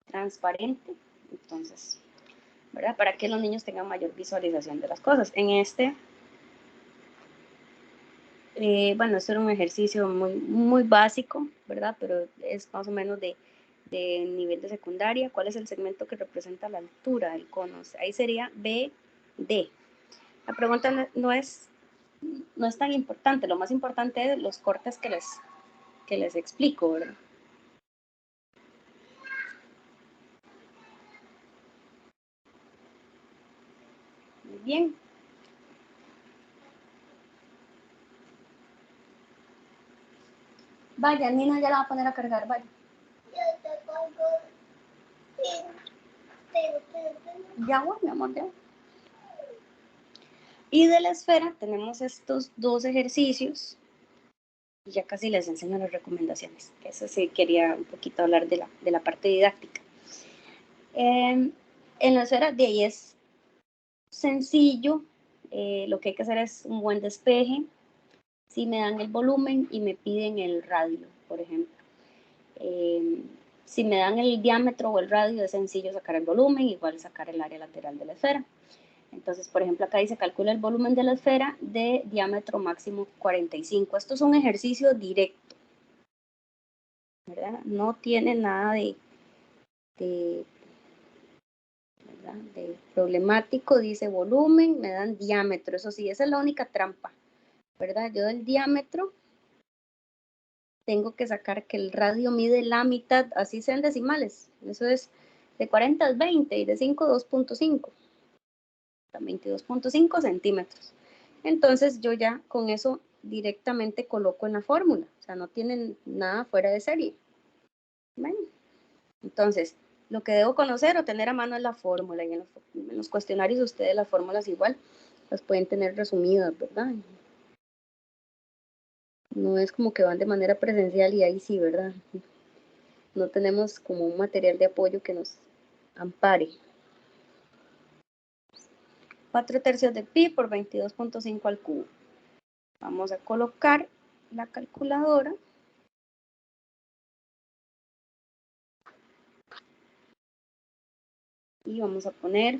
transparente, entonces, ¿verdad? Para que los niños tengan mayor visualización de las cosas. En bueno, esto era un ejercicio muy básico, ¿verdad? Pero es más o menos de nivel de secundaria. ¿Cuál es el segmento que representa la altura del cono? Ahí sería BD. La pregunta no es tan importante, lo más importante es los cortes que les explico, ¿verdad? Muy bien. Vaya, Nina ya la va a poner a cargar, vaya. Ya voy, mi amor, ya. Y de la esfera tenemos estos dos ejercicios. Y ya casi les enseño las recomendaciones. Eso sí, quería un poquito hablar de la parte didáctica. En la esfera de ahí es sencillo. Lo que hay que hacer es un buen despeje. Si me dan el volumen y me piden el radio, por ejemplo. Si me dan el diámetro o el radio, es sencillo sacar el volumen, igual sacar el área lateral de la esfera. Entonces, por ejemplo, acá dice calcula el volumen de la esfera de diámetro máximo 45. Esto es un ejercicio directo, ¿verdad? No tiene nada de problemático. Dice volumen, me dan diámetro. Eso sí, esa es la única trampa, ¿verdad? Yo del diámetro tengo que sacar que el radio mide la mitad, así sean decimales. Eso es de 40 es 20 y de 5 2.5. 22.5 centímetros. Entonces yo ya con eso directamente coloco en la fórmula, o sea, no tienen nada fuera de serie. Bueno, entonces, lo que debo conocer o tener a mano es la fórmula, y en los cuestionarios ustedes las fórmulas igual las pueden tener resumidas, ¿verdad? No es como que van de manera presencial y ahí sí, ¿verdad? No tenemos como un material de apoyo que nos ampare. 4 tercios de pi por 22.5 al cubo. Vamos a colocar la calculadora. Y vamos a poner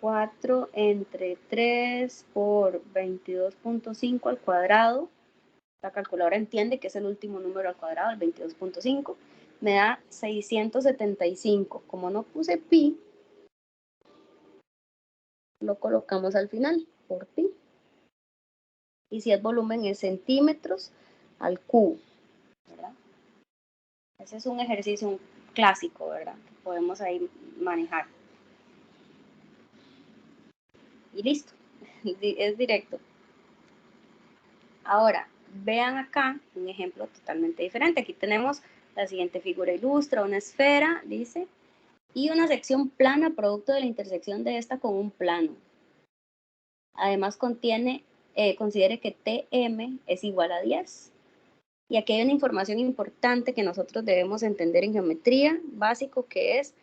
4 entre 3 por 22.5 al cuadrado. La calculadora entiende que es el último número al cuadrado, el 22.5. Me da 675. Como no puse pi, lo colocamos al final por pi. Y si es volumen, es centímetros al cubo, ¿verdad? Ese es un ejercicio clásico, ¿verdad? Que podemos ahí manejar. Y listo, es directo. Ahora, vean acá un ejemplo totalmente diferente. Aquí tenemos la siguiente figura ilustra, una esfera, dice, y una sección plana producto de la intersección de esta con un plano. Además contiene, considere que TM es igual a 10. Y aquí hay una información importante que nosotros debemos entender en geometría básico, que es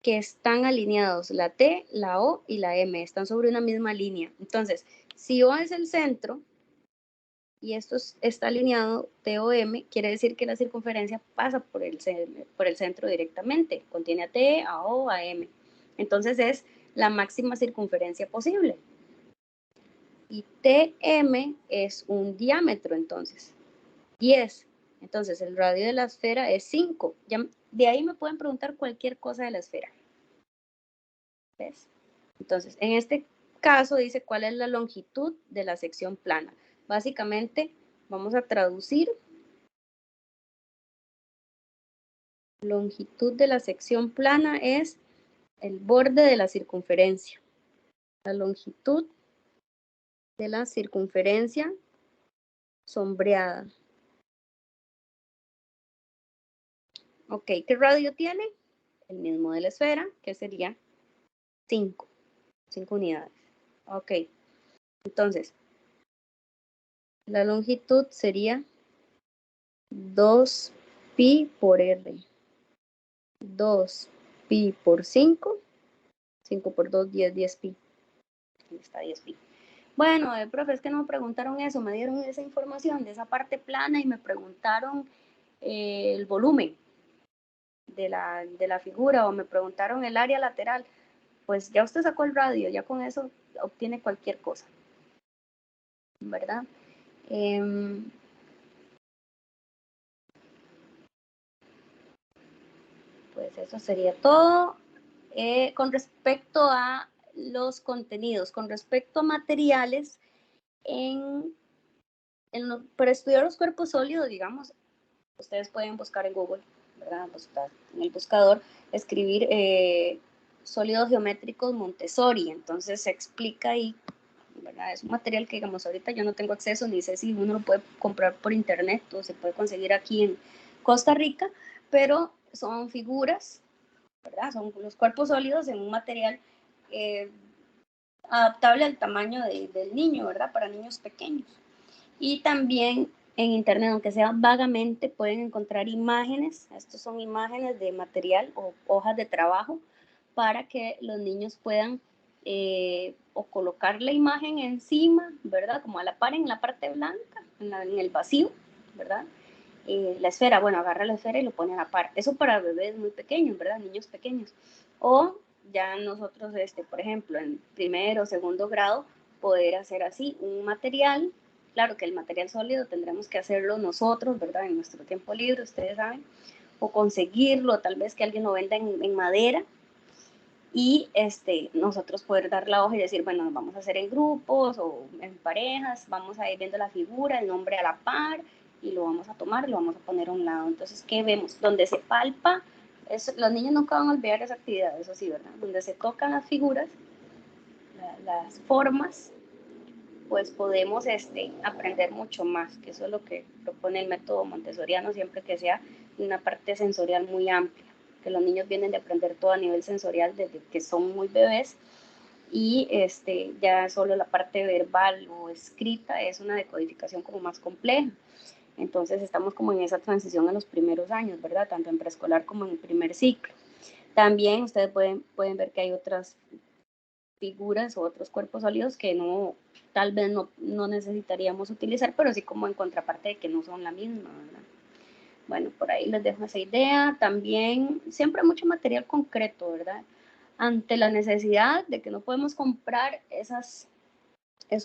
que están alineados la T, la O y la M, están sobre una misma línea. Entonces, si O es el centro, y esto está alineado TOM, quiere decir que la circunferencia pasa por el centro directamente, contiene a T, a O, a M. Entonces es la máxima circunferencia posible. Y TM es un diámetro, entonces, 10. Entonces el radio de la esfera es 5. Ya, de ahí me pueden preguntar cualquier cosa de la esfera. ¿Ves? Entonces, en este caso dice cuál es la longitud de la sección plana. Básicamente Vamos a traducir. Longitud de la sección plana es el borde de la circunferencia. La longitud de la circunferencia sombreada. Ok, ¿qué radio tiene? El mismo de la esfera, que sería 5 unidades. Ok, entonces, la longitud sería 2pi por r. 2pi por 5. 5 por 2, 10 pi. Aquí está 10 pi. Bueno, profe, es que no me preguntaron eso, me dieron esa información de esa parte plana y me preguntaron el volumen de la figura o me preguntaron el área lateral. Pues ya usted sacó el radio, ya con eso obtiene cualquier cosa, ¿verdad? Pues eso sería todo. Con respecto a los contenidos, con respecto a materiales, para estudiar los cuerpos sólidos, digamos, ustedes pueden buscar en Google, ¿verdad? En el buscador, escribir sólidos geométricos Montessori, entonces se explica ahí, ¿verdad? Es un material que, digamos, ahorita yo no tengo acceso, ni sé si uno lo puede comprar por internet o se puede conseguir aquí en Costa Rica, pero son figuras, ¿verdad? Son los cuerpos sólidos en un material adaptable al tamaño del niño, ¿verdad? Para niños pequeños. Y también en internet, aunque sea vagamente, pueden encontrar imágenes. Estos son imágenes de material o hojas de trabajo para que los niños puedan o colocar la imagen encima, ¿verdad? Como a la par en la parte blanca, en el vacío, ¿verdad? La esfera, bueno, agarra la esfera y lo pone a la par. Eso para bebés muy pequeños, ¿verdad? Niños pequeños. O ya nosotros, por ejemplo, en primero o segundo grado, poder hacer así un material. Claro que el material sólido tendremos que hacerlo nosotros, ¿verdad? En nuestro tiempo libre, ustedes saben. O conseguirlo, tal vez que alguien lo venda en madera. Y nosotros poder dar la hoja y decir, bueno, nos vamos a hacer en grupos o en parejas, vamos a ir viendo la figura, el nombre a la par, y lo vamos a tomar y lo vamos a poner a un lado. Entonces, ¿qué vemos? Donde se palpa, los niños nunca van a olvidar esa actividad, eso sí, ¿verdad? Donde se tocan las figuras, las formas, pues podemos aprender mucho más, que eso es lo que propone el método montessoriano, siempre que sea una parte sensorial muy amplia, que los niños vienen de aprender todo a nivel sensorial desde que son muy bebés, y ya solo la parte verbal o escrita es una decodificación como más compleja. Entonces estamos como en esa transición en los primeros años, ¿verdad? Tanto en preescolar como en primer ciclo. También ustedes pueden ver que hay otras figuras o otros cuerpos sólidos que tal vez no necesitaríamos utilizar, pero sí como en contraparte de que no son la misma, ¿verdad? Bueno, por ahí les dejo esa idea. También siempre mucho material concreto, ¿verdad? Ante la necesidad de que no podemos comprar esos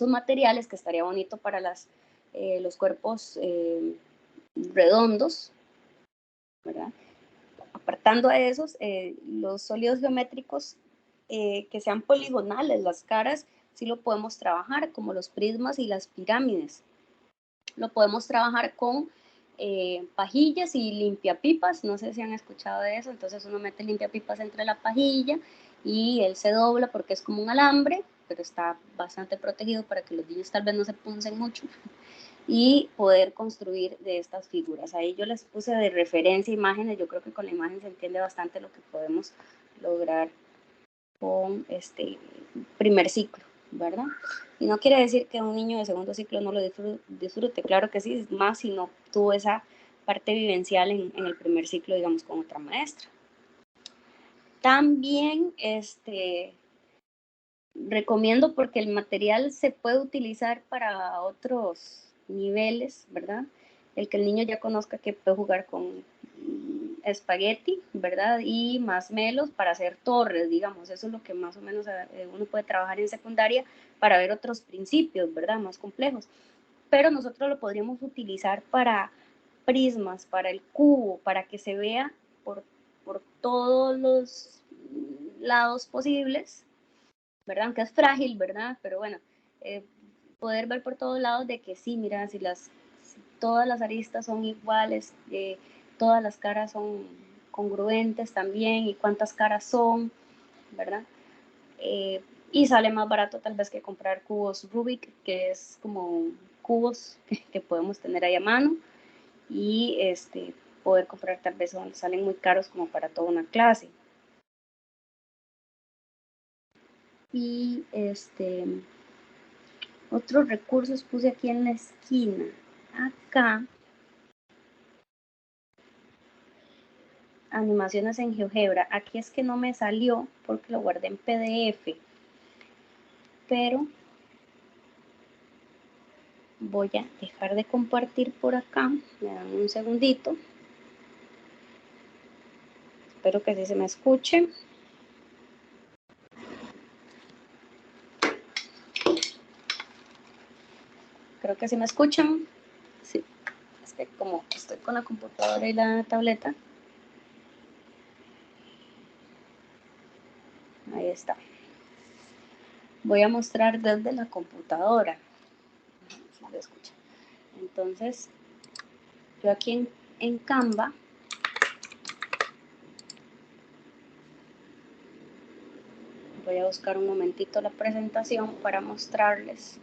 materiales, que estaría bonito para los cuerpos redondos, ¿verdad? Apartando a esos, los sólidos geométricos que sean poligonales, las caras, sí lo podemos trabajar, como los prismas y las pirámides. Lo podemos trabajar con pajillas y limpiapipas, no sé si han escuchado de eso, entonces uno mete limpiapipas entre la pajilla y él se dobla porque es como un alambre, pero está bastante protegido para que los niños tal vez no se puncen mucho, y poder construir de estas figuras. Ahí yo les puse de referencia imágenes, yo creo que con la imagen se entiende bastante lo que podemos lograr con este primer ciclo, ¿verdad? Y no quiere decir que un niño de segundo ciclo no lo disfrute, claro que sí, más si no tuvo esa parte vivencial en el primer ciclo, digamos, con otra maestra. También recomiendo, porque el material se puede utilizar para otros niveles, ¿verdad? El que el niño ya conozca que puede jugar con espagueti, ¿verdad? Y masmelos para hacer torres, digamos. Eso es lo que más o menos uno puede trabajar en secundaria para ver otros principios, ¿verdad? Más complejos. Pero nosotros lo podríamos utilizar para prismas, para el cubo, para que se vea por todos los lados posibles, ¿verdad? Aunque es frágil, ¿verdad? Pero bueno, poder ver por todos lados de que sí, mira, si todas las aristas son iguales, todas las caras son congruentes también, y cuántas caras son, ¿verdad? Y sale más barato tal vez que comprar cubos Rubik, que es como cubos que podemos tener ahí a mano, y poder comprar tal vez salen muy caros como para toda una clase. Y otros recursos puse aquí en la esquina. Acá, animaciones en GeoGebra. Aquí es que no me salió porque lo guardé en PDF. Pero voy a dejar de compartir por acá. Me dan un segundito. Espero que sí se me escuche. Creo que sí me escuchan. Sí. Es que como estoy con la computadora y la tableta. Ahí está. Voy a mostrar desde la computadora. Si lo escuchan. Entonces, yo aquí en Canva voy a buscar un momentito la presentación para mostrarles.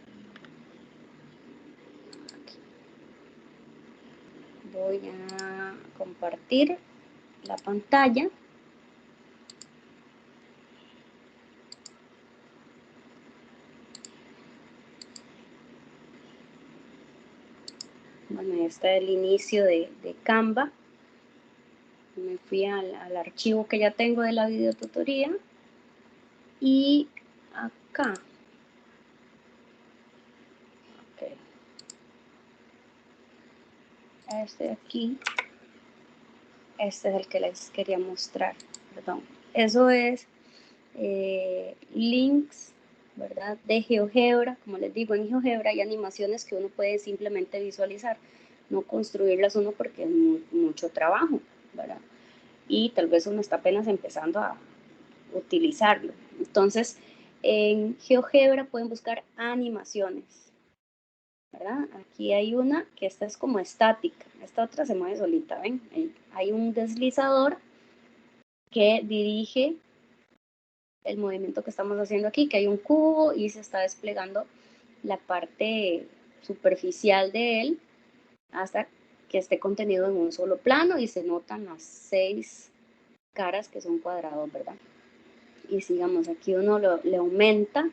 Aquí. Voy a compartir la pantalla. Bueno, este es el inicio de Canva. Me fui al archivo que ya tengo de la videotutoría. Y acá. Okay. Este de aquí. Este es el que les quería mostrar. Perdón. Eso es links, ¿verdad? De GeoGebra. Como les digo, en GeoGebra hay animaciones que uno puede simplemente visualizar, no construirlas uno porque es mucho trabajo, ¿verdad? Y tal vez uno está apenas empezando a utilizarlo. Entonces, en GeoGebra pueden buscar animaciones, ¿verdad? Aquí hay una que esta es como estática, esta otra se mueve solita, ¿ven? Hay un deslizador que dirige el movimiento que estamos haciendo aquí, que hay un cubo y se está desplegando la parte superficial de él hasta que esté contenido en un solo plano y se notan las 6 caras que son cuadrados, ¿verdad? Y sigamos, aquí uno le aumenta.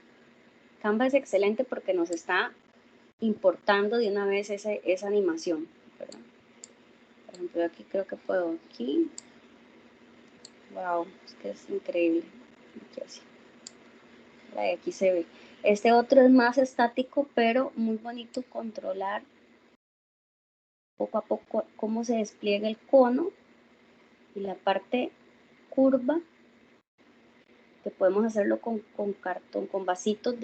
Canva es excelente porque nos está importando de una vez esa animación, ¿verdad? Por ejemplo, yo aquí creo que puedo aquí. Wow, es que es increíble. Aquí así. Aquí se ve. Este otro es más estático, pero muy bonito controlar poco a poco cómo se despliega el cono y la parte curva, que podemos hacerlo con cartón, con vasitos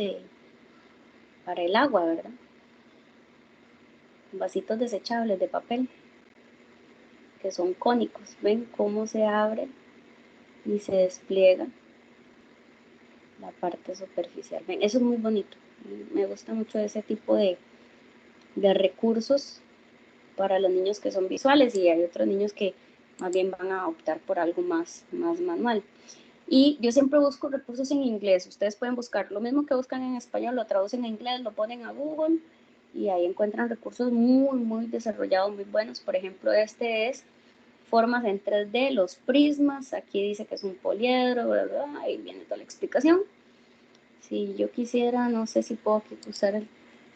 para el agua, ¿verdad? Vasitos desechables de papel, que son cónicos. ¿Ven cómo se abre y se despliega la parte superficial? ¿Ven? Eso es muy bonito. Me gusta mucho ese tipo de recursos para los niños que son visuales, y hay otros niños que más bien van a optar por algo más manual. Y yo siempre busco recursos en inglés. Ustedes pueden buscar lo mismo que buscan en español, lo traducen a inglés, lo ponen a Google y ahí encuentran recursos muy desarrollados, muy buenos. Por ejemplo, este es formas en 3D, los prismas. Aquí dice que es un poliedro, ¿verdad? Ahí viene toda la explicación. Si yo quisiera, no sé si puedo usar el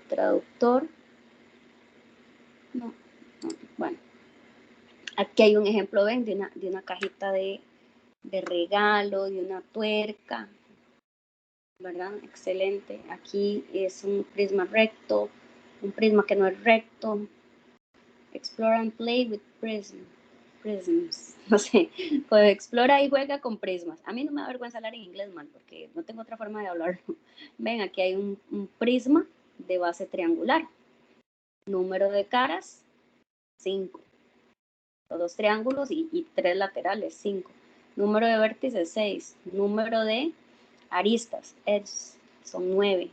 traductor. No, bueno. Aquí hay un ejemplo, ven, de una cajita de regalo, de una tuerca, ¿verdad? Excelente. Aquí es un prisma recto, un prisma que no es recto. Explore and play with prisms. No sé, pues explora y juega con prismas. A mí no me da vergüenza hablar en inglés mal, porque no tengo otra forma de hablarlo. Ven, aquí hay un prisma de base triangular. Número de caras, 5. 2 triángulos y 3 laterales, 5. Número de vértices, 6. Número de aristas, edges, son 9.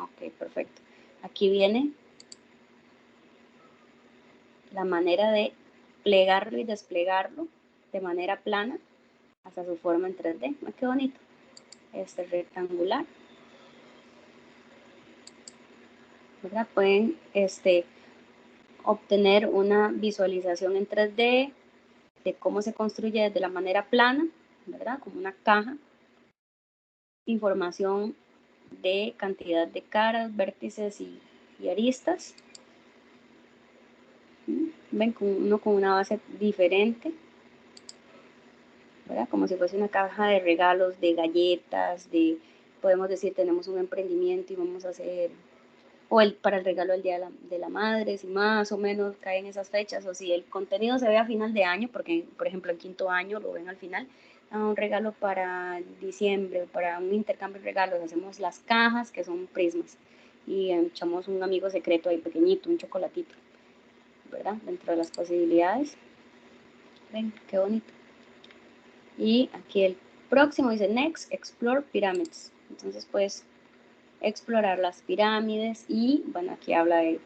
Ok, perfecto. Aquí viene la manera de plegarlo y desplegarlo de manera plana hasta su forma en 3D. ¡Ah, qué bonito! Este rectangular, ¿verdad? Pueden obtener una visualización en 3D de cómo se construye desde la manera plana, ¿verdad? Como una caja. Información de cantidad de caras, vértices y aristas. Ven, uno con una base diferente, ¿verdad? Como si fuese una caja de regalos, de galletas, podemos decir, tenemos un emprendimiento y vamos a hacer, o para el regalo del Día de la Madre, si más o menos caen esas fechas, o si el contenido se ve a final de año, porque por ejemplo el 5º año lo ven al final, un regalo para diciembre, para un intercambio de regalos, hacemos las cajas que son prismas y echamos un amigo secreto ahí pequeñito, un chocolatito, ¿verdad? Dentro de las posibilidades. Ven, qué bonito. Y aquí el próximo dice Next, Explore Pyramids. Entonces puedes explorar las pirámides y, bueno, aquí habla de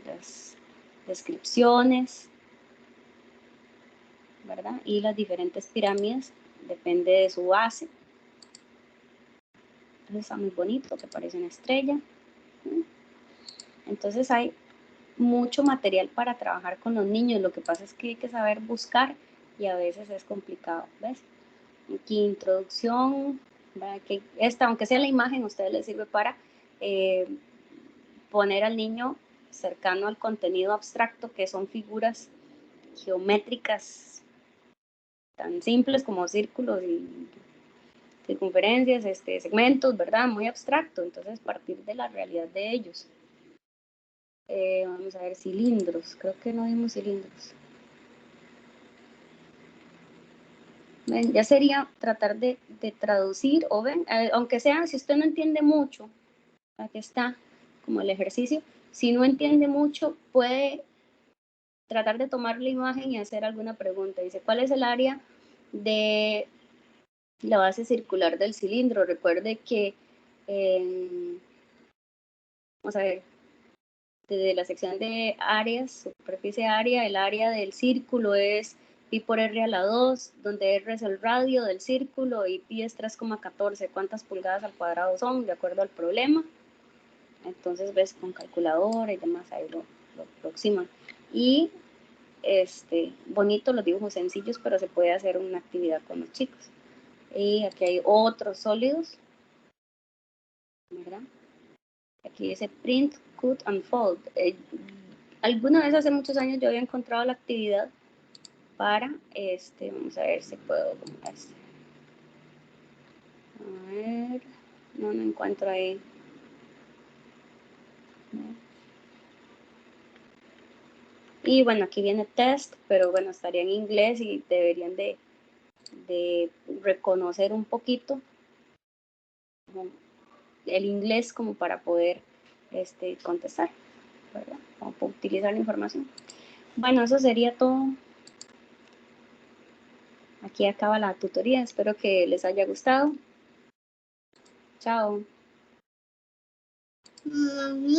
las descripciones, ¿verdad? Y las diferentes pirámides, depende de su base. Entonces está muy bonito, que parece una estrella. Entonces hay mucho material para trabajar con los niños. Lo que pasa es que hay que saber buscar y a veces es complicado, ¿ves? Aquí introducción, ¿verdad? Que aunque sea la imagen, a ustedes les sirve para poner al niño cercano al contenido abstracto, que son figuras geométricas tan simples como círculos y circunferencias, segmentos, ¿verdad? Muy abstracto, entonces partir de la realidad de ellos. Vamos a ver cilindros, creo que no vimos cilindros. ¿Ven? Ya sería tratar de traducir, o ven, aunque sea, si usted no entiende mucho, aquí está como el ejercicio, si no entiende mucho, puede tratar de tomar la imagen y hacer alguna pregunta. Dice, ¿cuál es el área de la base circular del cilindro? Recuerde que, vamos a ver, desde la sección de áreas, superficie área, el área del círculo es pi por r a la 2, donde r es el radio del círculo y pi es 3,14. ¿Cuántas pulgadas al cuadrado son? De acuerdo al problema. Entonces ves con calculadora y demás, ahí lo aproximan. Y bonito los dibujos sencillos, pero se puede hacer una actividad con los chicos. Y aquí hay otros sólidos, ¿verdad? Aquí dice print, cut and fold. Alguna vez hace muchos años yo había encontrado la actividad para, vamos a ver si puedo, a ver, no encuentro ahí. Y bueno, aquí viene test, pero bueno, estaría en inglés y deberían de reconocer un poquito el inglés como para poder contestar, ¿verdad? Como para utilizar la información. Bueno, eso sería todo. Aquí acaba la tutoría, espero que les haya gustado. Chao. Mami.